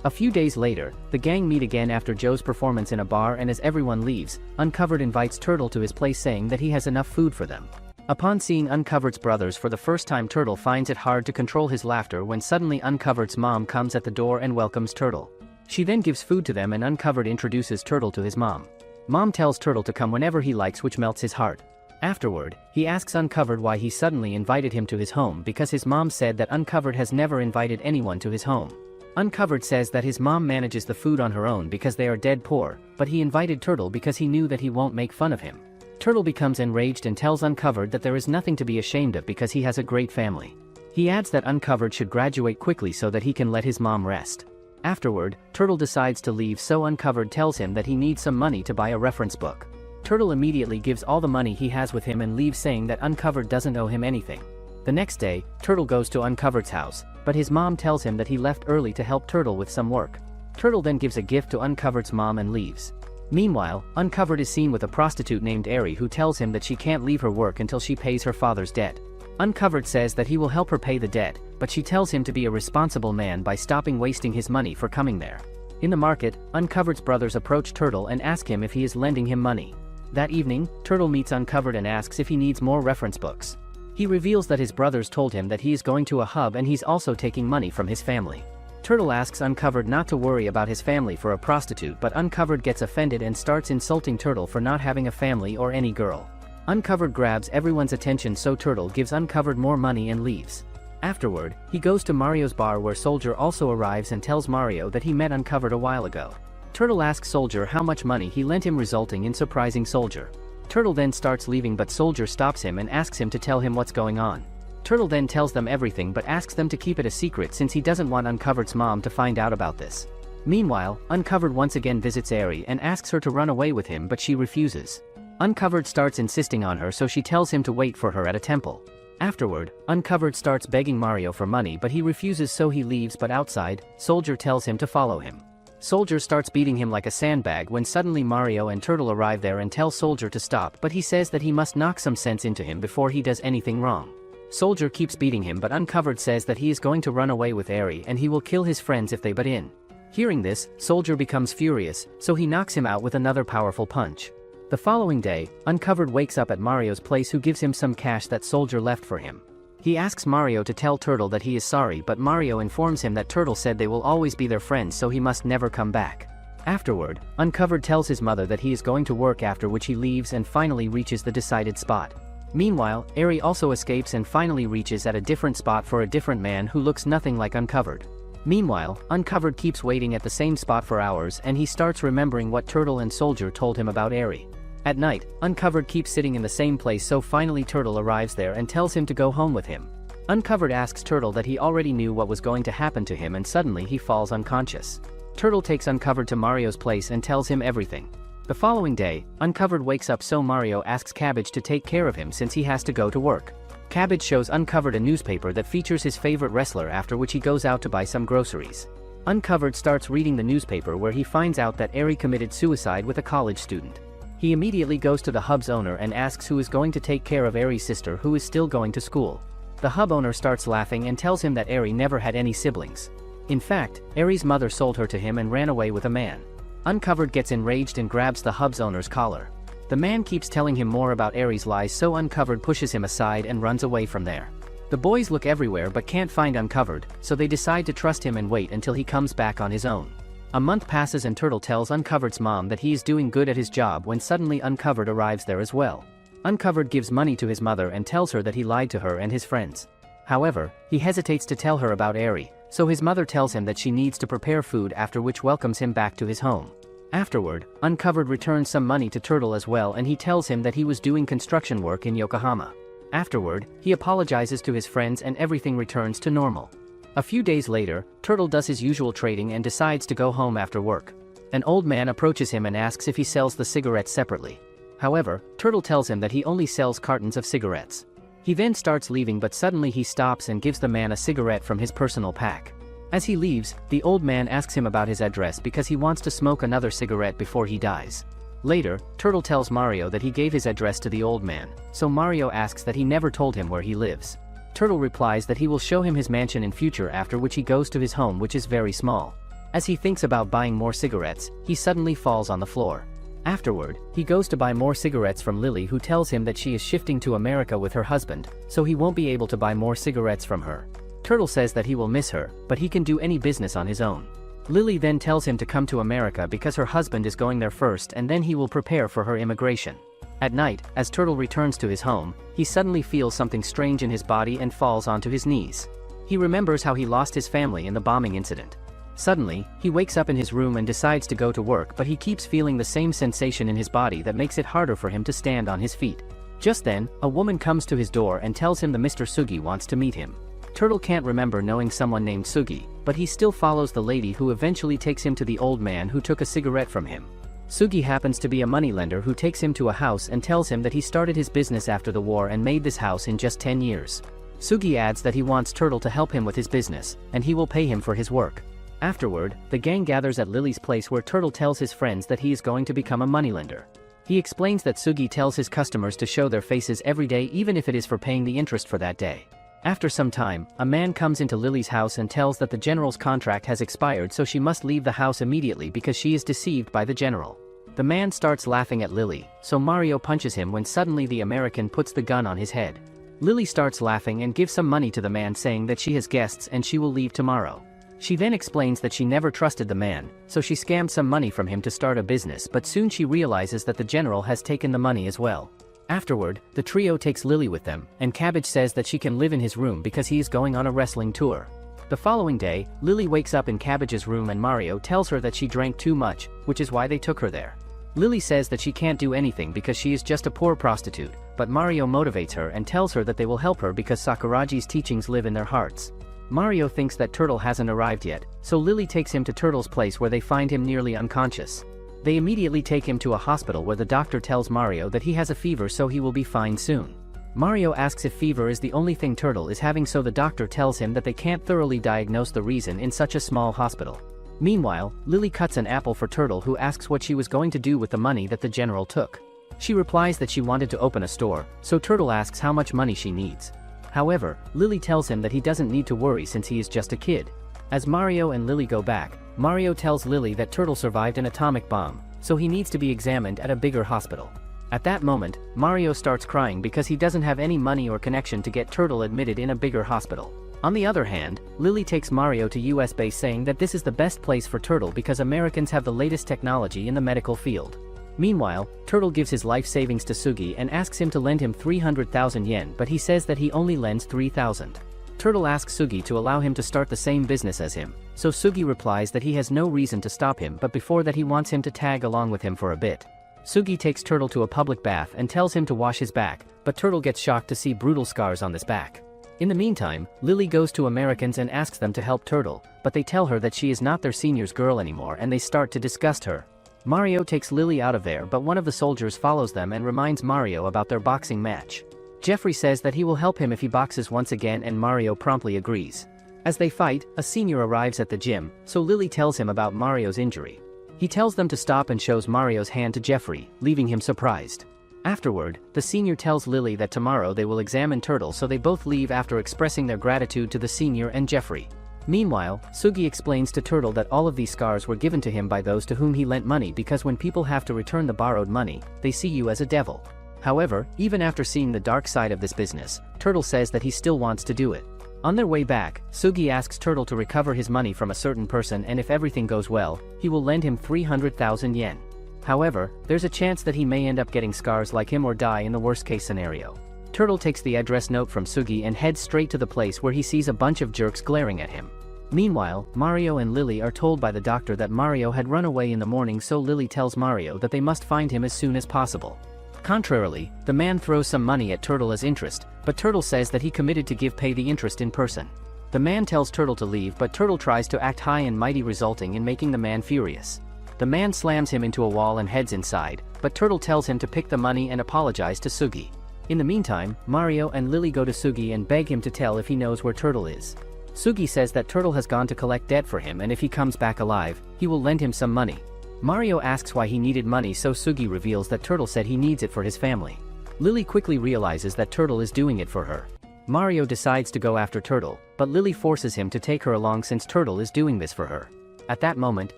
S1: A few days later, the gang meet again after Joe's performance in a bar, and as everyone leaves, Uncovered invites Turtle to his place saying that he has enough food for them. Upon seeing Uncovered's brothers for the first time, Turtle finds it hard to control his laughter when suddenly Uncovered's mom comes at the door and welcomes Turtle. She then gives food to them and Uncovered introduces Turtle to his mom. Mom tells Turtle to come whenever he likes, which melts his heart. Afterward, he asks Uncovered why he suddenly invited him to his home because his mom said that Uncovered has never invited anyone to his home. Uncovered says that his mom manages the food on her own because they are dead poor, but he invited Turtle because he knew that he won't make fun of him. Turtle becomes enraged and tells Uncovered that there is nothing to be ashamed of because he has a great family. He adds that Uncovered should graduate quickly so that he can let his mom rest. Afterward, Turtle decides to leave, so Uncovered tells him that he needs some money to buy a reference book. Turtle immediately gives all the money he has with him and leaves, saying that Uncovered doesn't owe him anything. The next day, Turtle goes to Uncovered's house, but his mom tells him that he left early to help Turtle with some work. Turtle then gives a gift to Uncovered's mom and leaves. Meanwhile, Uncovered is seen with a prostitute named Ari who tells him that she can't leave her work until she pays her father's debt. Uncovered says that he will help her pay the debt, but she tells him to be a responsible man by stopping wasting his money for coming there. In the market, Uncovered's brothers approach Turtle and ask him if he is lending him money. That evening, Turtle meets Uncovered and asks if he needs more reference books. He reveals that his brothers told him that he is going to a hub and he's also taking money from his family. Turtle asks Uncovered not to worry about his family for a prostitute, but Uncovered gets offended and starts insulting Turtle for not having a family or any girl. Uncovered grabs everyone's attention, so Turtle gives Uncovered more money and leaves. Afterward, he goes to Mario's bar where Soldier also arrives and tells Mario that he met Uncovered a while ago. Turtle asks Soldier how much money he lent him, resulting in surprising Soldier. Turtle then starts leaving, but Soldier stops him and asks him to tell him what's going on. Turtle then tells them everything but asks them to keep it a secret since he doesn't want Uncovered's mom to find out about this. Meanwhile, Uncovered once again visits Ari and asks her to run away with him, but she refuses. Uncovered starts insisting on her, so she tells him to wait for her at a temple. Afterward, Uncovered starts begging Mario for money, but he refuses, so he leaves, but outside, Soldier tells him to follow him. Soldier starts beating him like a sandbag when suddenly Mario and Turtle arrive there and tell Soldier to stop, but he says that he must knock some sense into him before he does anything wrong. Soldier keeps beating him, but Uncovered says that he is going to run away with Ari and he will kill his friends if they butt in. Hearing this, Soldier becomes furious, so he knocks him out with another powerful punch. The following day, Uncovered wakes up at Mario's place, who gives him some cash that Soldier left for him. He asks Mario to tell Turtle that he is sorry, but Mario informs him that Turtle said they will always be their friends, so he must never come back. Afterward, Uncovered tells his mother that he is going to work, after which he leaves and finally reaches the decided spot. Meanwhile, Ari also escapes and finally reaches at a different spot for a different man who looks nothing like Uncovered. Meanwhile, Uncovered keeps waiting at the same spot for hours and he starts remembering what Turtle and Soldier told him about Ari. At night, Uncovered keeps sitting in the same place, so finally Turtle arrives there and tells him to go home with him. Uncovered asks Turtle that he already knew what was going to happen to him, and suddenly he falls unconscious. Turtle takes Uncovered to Mario's place and tells him everything. The following day, Uncovered wakes up, so Mario asks Cabbage to take care of him since he has to go to work. Cabbage shows Uncovered a newspaper that features his favorite wrestler, after which he goes out to buy some groceries. Uncovered starts reading the newspaper where he finds out that Ari committed suicide with a college student. He immediately goes to the hub's owner and asks who is going to take care of Ari's sister, who is still going to school. The hub owner starts laughing and tells him that Ari never had any siblings. In fact, Ari's mother sold her to him and ran away with a man. Uncovered gets enraged and grabs the hub's owner's collar. The man keeps telling him more about Ari's lies, so Uncovered pushes him aside and runs away from there. The boys look everywhere but can't find Uncovered, so they decide to trust him and wait until he comes back on his own. A month passes and Turtle tells Uncovered's mom that he is doing good at his job when suddenly Uncovered arrives there as well. Uncovered gives money to his mother and tells her that he lied to her and his friends. However, he hesitates to tell her about Ari, so his mother tells him that she needs to prepare food, after which welcomes him back to his home. Afterward, Uncovered returns some money to Turtle as well, and he tells him that he was doing construction work in Yokohama. Afterward, he apologizes to his friends and everything returns to normal. A few days later, Turtle does his usual trading and decides to go home after work. An old man approaches him and asks if he sells the cigarettes separately. However, Turtle tells him that he only sells cartons of cigarettes. He then starts leaving, but suddenly he stops and gives the man a cigarette from his personal pack. As he leaves, the old man asks him about his address because he wants to smoke another cigarette before he dies. Later, Turtle tells Mario that he gave his address to the old man, so Mario asks that he never told him where he lives. Turtle replies that he will show him his mansion in future, after which he goes to his home, which is very small. As he thinks about buying more cigarettes, he suddenly falls on the floor. Afterward, he goes to buy more cigarettes from Lily, who tells him that she is shifting to America with her husband, so he won't be able to buy more cigarettes from her. Turtle says that he will miss her, but he can do any business on his own. Lily then tells him to come to America because her husband is going there first, and then he will prepare for her immigration. At night, as Turtle returns to his home, he suddenly feels something strange in his body and falls onto his knees. He remembers how he lost his family in the bombing incident. Suddenly, he wakes up in his room and decides to go to work, but he keeps feeling the same sensation in his body that makes it harder for him to stand on his feet. Just then, a woman comes to his door and tells him that Mr. Sugi wants to meet him. Turtle can't remember knowing someone named Sugi, but he still follows the lady, who eventually takes him to the old man who took a cigarette from him. Sugi happens to be a moneylender who takes him to a house and tells him that he started his business after the war and made this house in just 10 years. Sugi adds that he wants Turtle to help him with his business, and he will pay him for his work. Afterward, the gang gathers at Lily's place, where Turtle tells his friends that he is going to become a moneylender. He explains that Sugi tells his customers to show their faces every day, even if it is for paying the interest for that day. After some time, a man comes into Lily's house and tells that the general's contract has expired, so she must leave the house immediately because she is deceived by the general. The man starts laughing at Lily, so Mario punches him when suddenly the American puts the gun on his head. Lily starts laughing and gives some money to the man, saying that she has guests and she will leave tomorrow. She then explains that she never trusted the man, so she scammed some money from him to start a business, but soon she realizes that the general has taken the money as well. Afterward, the trio takes Lily with them, and Cabbage says that she can live in his room because he is going on a wrestling tour. The following day, Lily wakes up in Cabbage's room and Mario tells her that she drank too much, which is why they took her there. Lily says that she can't do anything because she is just a poor prostitute, but Mario motivates her and tells her that they will help her because Sakuragi's teachings live in their hearts. Mario thinks that Turtle hasn't arrived yet, so Lily takes him to Turtle's place, where they find him nearly unconscious. They immediately take him to a hospital where the doctor tells Mario that he has a fever, so he will be fine soon. Mario asks if fever is the only thing Turtle is having, so the doctor tells him that they can't thoroughly diagnose the reason in such a small hospital. Meanwhile, Lily cuts an apple for Turtle, who asks what she was going to do with the money that the general took. She replies that she wanted to open a store, so Turtle asks how much money she needs. However, Lily tells him that he doesn't need to worry since he is just a kid. As Mario and Lily go back, Mario tells Lily that Turtle survived an atomic bomb, so he needs to be examined at a bigger hospital. At that moment, Mario starts crying because he doesn't have any money or connection to get Turtle admitted in a bigger hospital. On the other hand, Lily takes Mario to US base, saying that this is the best place for Turtle because Americans have the latest technology in the medical field. Meanwhile, Turtle gives his life savings to Sugi and asks him to lend him 300,000 yen, but he says that he only lends 3,000. Turtle asks Sugi to allow him to start the same business as him, so Sugi replies that he has no reason to stop him, but before that he wants him to tag along with him for a bit. Sugi takes Turtle to a public bath and tells him to wash his back, but Turtle gets shocked to see brutal scars on this back. In the meantime, Lily goes to Americans and asks them to help Turtle, but they tell her that she is not their senior's girl anymore and they start to disgust her. Mario takes Lily out of there, but one of the soldiers follows them and reminds Mario about their boxing match. Jeffrey says that he will help him if he boxes once again, and Mario promptly agrees. As they fight, a senior arrives at the gym, so Lily tells him about Mario's injury. He tells them to stop and shows Mario's hand to Jeffrey, leaving him surprised. Afterward, the senior tells Lily that tomorrow they will examine Turtle, so they both leave after expressing their gratitude to the senior and Jeffrey. Meanwhile, Sugi explains to Turtle that all of these scars were given to him by those to whom he lent money, because when people have to return the borrowed money, they see you as a devil. However, even after seeing the dark side of this business, Turtle says that he still wants to do it. On their way back, Sugi asks Turtle to recover his money from a certain person, and if everything goes well, he will lend him 300,000 yen. However, there's a chance that he may end up getting scars like him or die in the worst case scenario. Turtle takes the address note from Sugi and heads straight to the place, where he sees a bunch of jerks glaring at him. Meanwhile, Mario and Lily are told by the doctor that Mario had run away in the morning, so Lily tells Mario that they must find him as soon as possible. Contrarily, the man throws some money at Turtle as interest, but Turtle says that he committed to pay the interest in person. The man tells Turtle to leave, but Turtle tries to act high and mighty, resulting in making the man furious. The man slams him into a wall and heads inside, but Turtle tells him to pick the money and apologize to Sugi. In the meantime, Mario and Lily go to Sugi and beg him to tell if he knows where Turtle is. Sugi says that Turtle has gone to collect debt for him, and if he comes back alive, he will lend him some money. Mario asks why he needed money, so Sugi reveals that Turtle said he needs it for his family. Lily quickly realizes that Turtle is doing it for her. Mario decides to go after Turtle, but Lily forces him to take her along since Turtle is doing this for her. At that moment,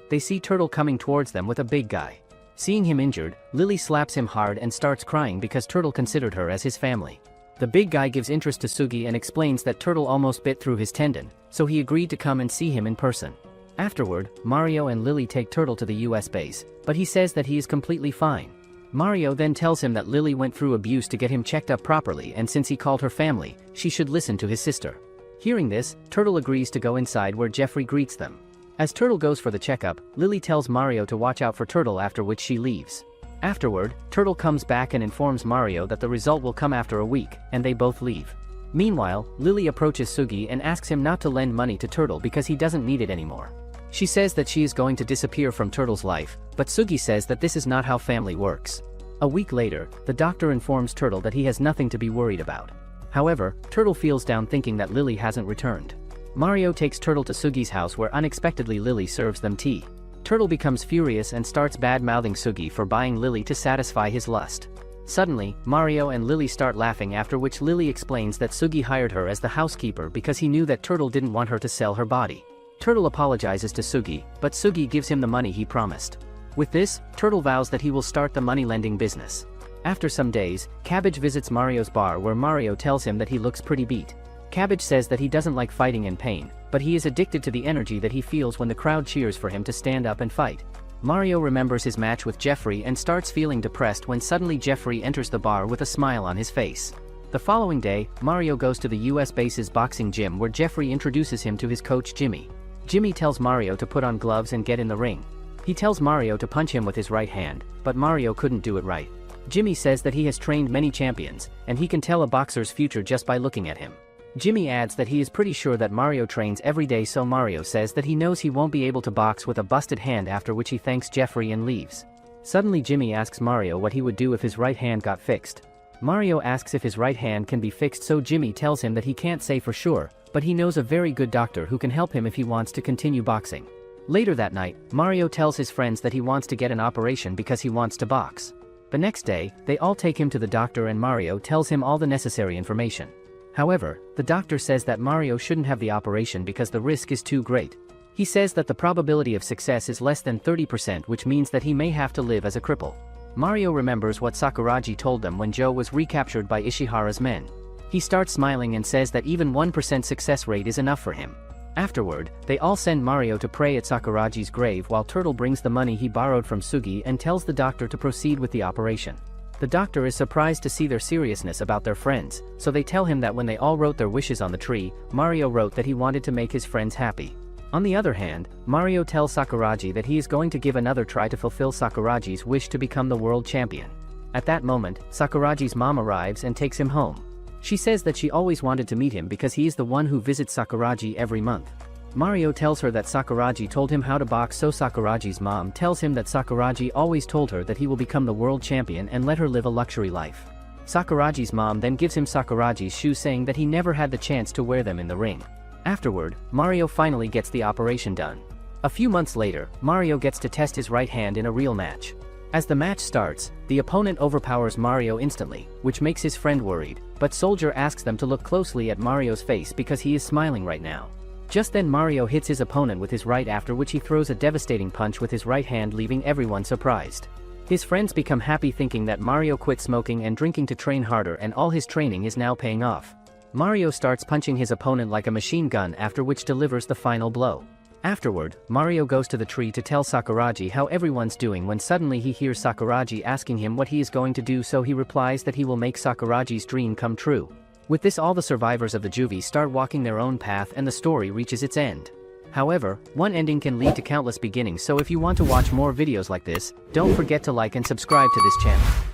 S1: they see Turtle coming towards them with a big guy. Seeing him injured, Lily slaps him hard and starts crying because Turtle considered her as his family. The big guy gives interest to Sugi and explains that Turtle almost bit through his tendon, so he agreed to come and see him in person. Afterward, Mario and Lily take Turtle to the US base, but he says that he is completely fine. Mario then tells him that Lily went through abuse to get him checked up properly, and since he called her family, she should listen to his sister. Hearing this, Turtle agrees to go inside where Jeffrey greets them. As Turtle goes for the checkup, Lily tells Mario to watch out for Turtle, after which she leaves. Afterward, Turtle comes back and informs Mario that the result will come after a week, and they both leave. Meanwhile, Lily approaches Sugi and asks him not to lend money to Turtle because he doesn't need it anymore. She says that she is going to disappear from Turtle's life, but Sugi says that this is not how family works. A week later, the doctor informs Turtle that he has nothing to be worried about. However, Turtle feels down thinking that Lily hasn't returned. Mario takes Turtle to Sugi's house where unexpectedly Lily serves them tea. Turtle becomes furious and starts bad-mouthing Sugi for buying Lily to satisfy his lust. Suddenly, Mario and Lily start laughing, after which Lily explains that Sugi hired her as the housekeeper because he knew that Turtle didn't want her to sell her body. Turtle apologizes to Sugi, but Sugi gives him the money he promised. With this, Turtle vows that he will start the money-lending business. After some days, Cabbage visits Mario's bar where Mario tells him that he looks pretty beat. Cabbage says that he doesn't like fighting in pain, but he is addicted to the energy that he feels when the crowd cheers for him to stand up and fight. Mario remembers his match with Jeffrey and starts feeling depressed when suddenly Jeffrey enters the bar with a smile on his face. The following day, Mario goes to the US base's boxing gym where Jeffrey introduces him to his coach Jimmy. Jimmy tells Mario to put on gloves and get in the ring. He tells Mario to punch him with his right hand, but Mario couldn't do it right. Jimmy says that he has trained many champions, and he can tell a boxer's future just by looking at him. Jimmy adds that he is pretty sure that Mario trains every day, so Mario says that he knows he won't be able to box with a busted hand, after which he thanks Jeffrey and leaves. Suddenly Jimmy asks Mario what he would do if his right hand got fixed. Mario asks if his right hand can be fixed, so Jimmy tells him that he can't say for sure, but he knows a very good doctor who can help him if he wants to continue boxing. Later that night, Mario tells his friends that he wants to get an operation because he wants to box. The next day, they all take him to the doctor and Mario tells him all the necessary information. However, the doctor says that Mario shouldn't have the operation because the risk is too great. He says that the probability of success is less than 30%, which means that he may have to live as a cripple. Mario remembers what Sakuragi told them when Joe was recaptured by Ishihara's men. He starts smiling and says that even 1% success rate is enough for him. Afterward, they all send Mario to pray at Sakuragi's grave while Turtle brings the money he borrowed from Sugi and tells the doctor to proceed with the operation. The doctor is surprised to see their seriousness about their friends, so they tell him that when they all wrote their wishes on the tree, Mario wrote that he wanted to make his friends happy. On the other hand, Mario tells Sakuragi that he is going to give another try to fulfill Sakuragi's wish to become the world champion. At that moment, Sakuragi's mom arrives and takes him home. She says that she always wanted to meet him because he is the one who visits Sakuragi every month. Mario tells her that Sakuragi told him how to box, so Sakuragi's mom tells him that Sakuragi always told her that he will become the world champion and let her live a luxury life. Sakuragi's mom then gives him Sakuragi's shoes, saying that he never had the chance to wear them in the ring. Afterward, Mario finally gets the operation done. A few months later, Mario gets to test his right hand in a real match. As the match starts, the opponent overpowers Mario instantly, which makes his friend worried, but Soldier asks them to look closely at Mario's face because he is smiling right now. Just then Mario hits his opponent with his right, after which he throws a devastating punch with his right hand, leaving everyone surprised. His friends become happy thinking that Mario quit smoking and drinking to train harder, and all his training is now paying off. Mario starts punching his opponent like a machine gun, after which delivers the final blow. Afterward, Mario goes to the tree to tell Sakuragi how everyone's doing when suddenly he hears Sakuragi asking him what he is going to do, so he replies that he will make Sakuragi's dream come true. With this, all the survivors of the juvie start walking their own path and the story reaches its end. However, one ending can lead to countless beginnings, so if you want to watch more videos like this, don't forget to like and subscribe to this channel.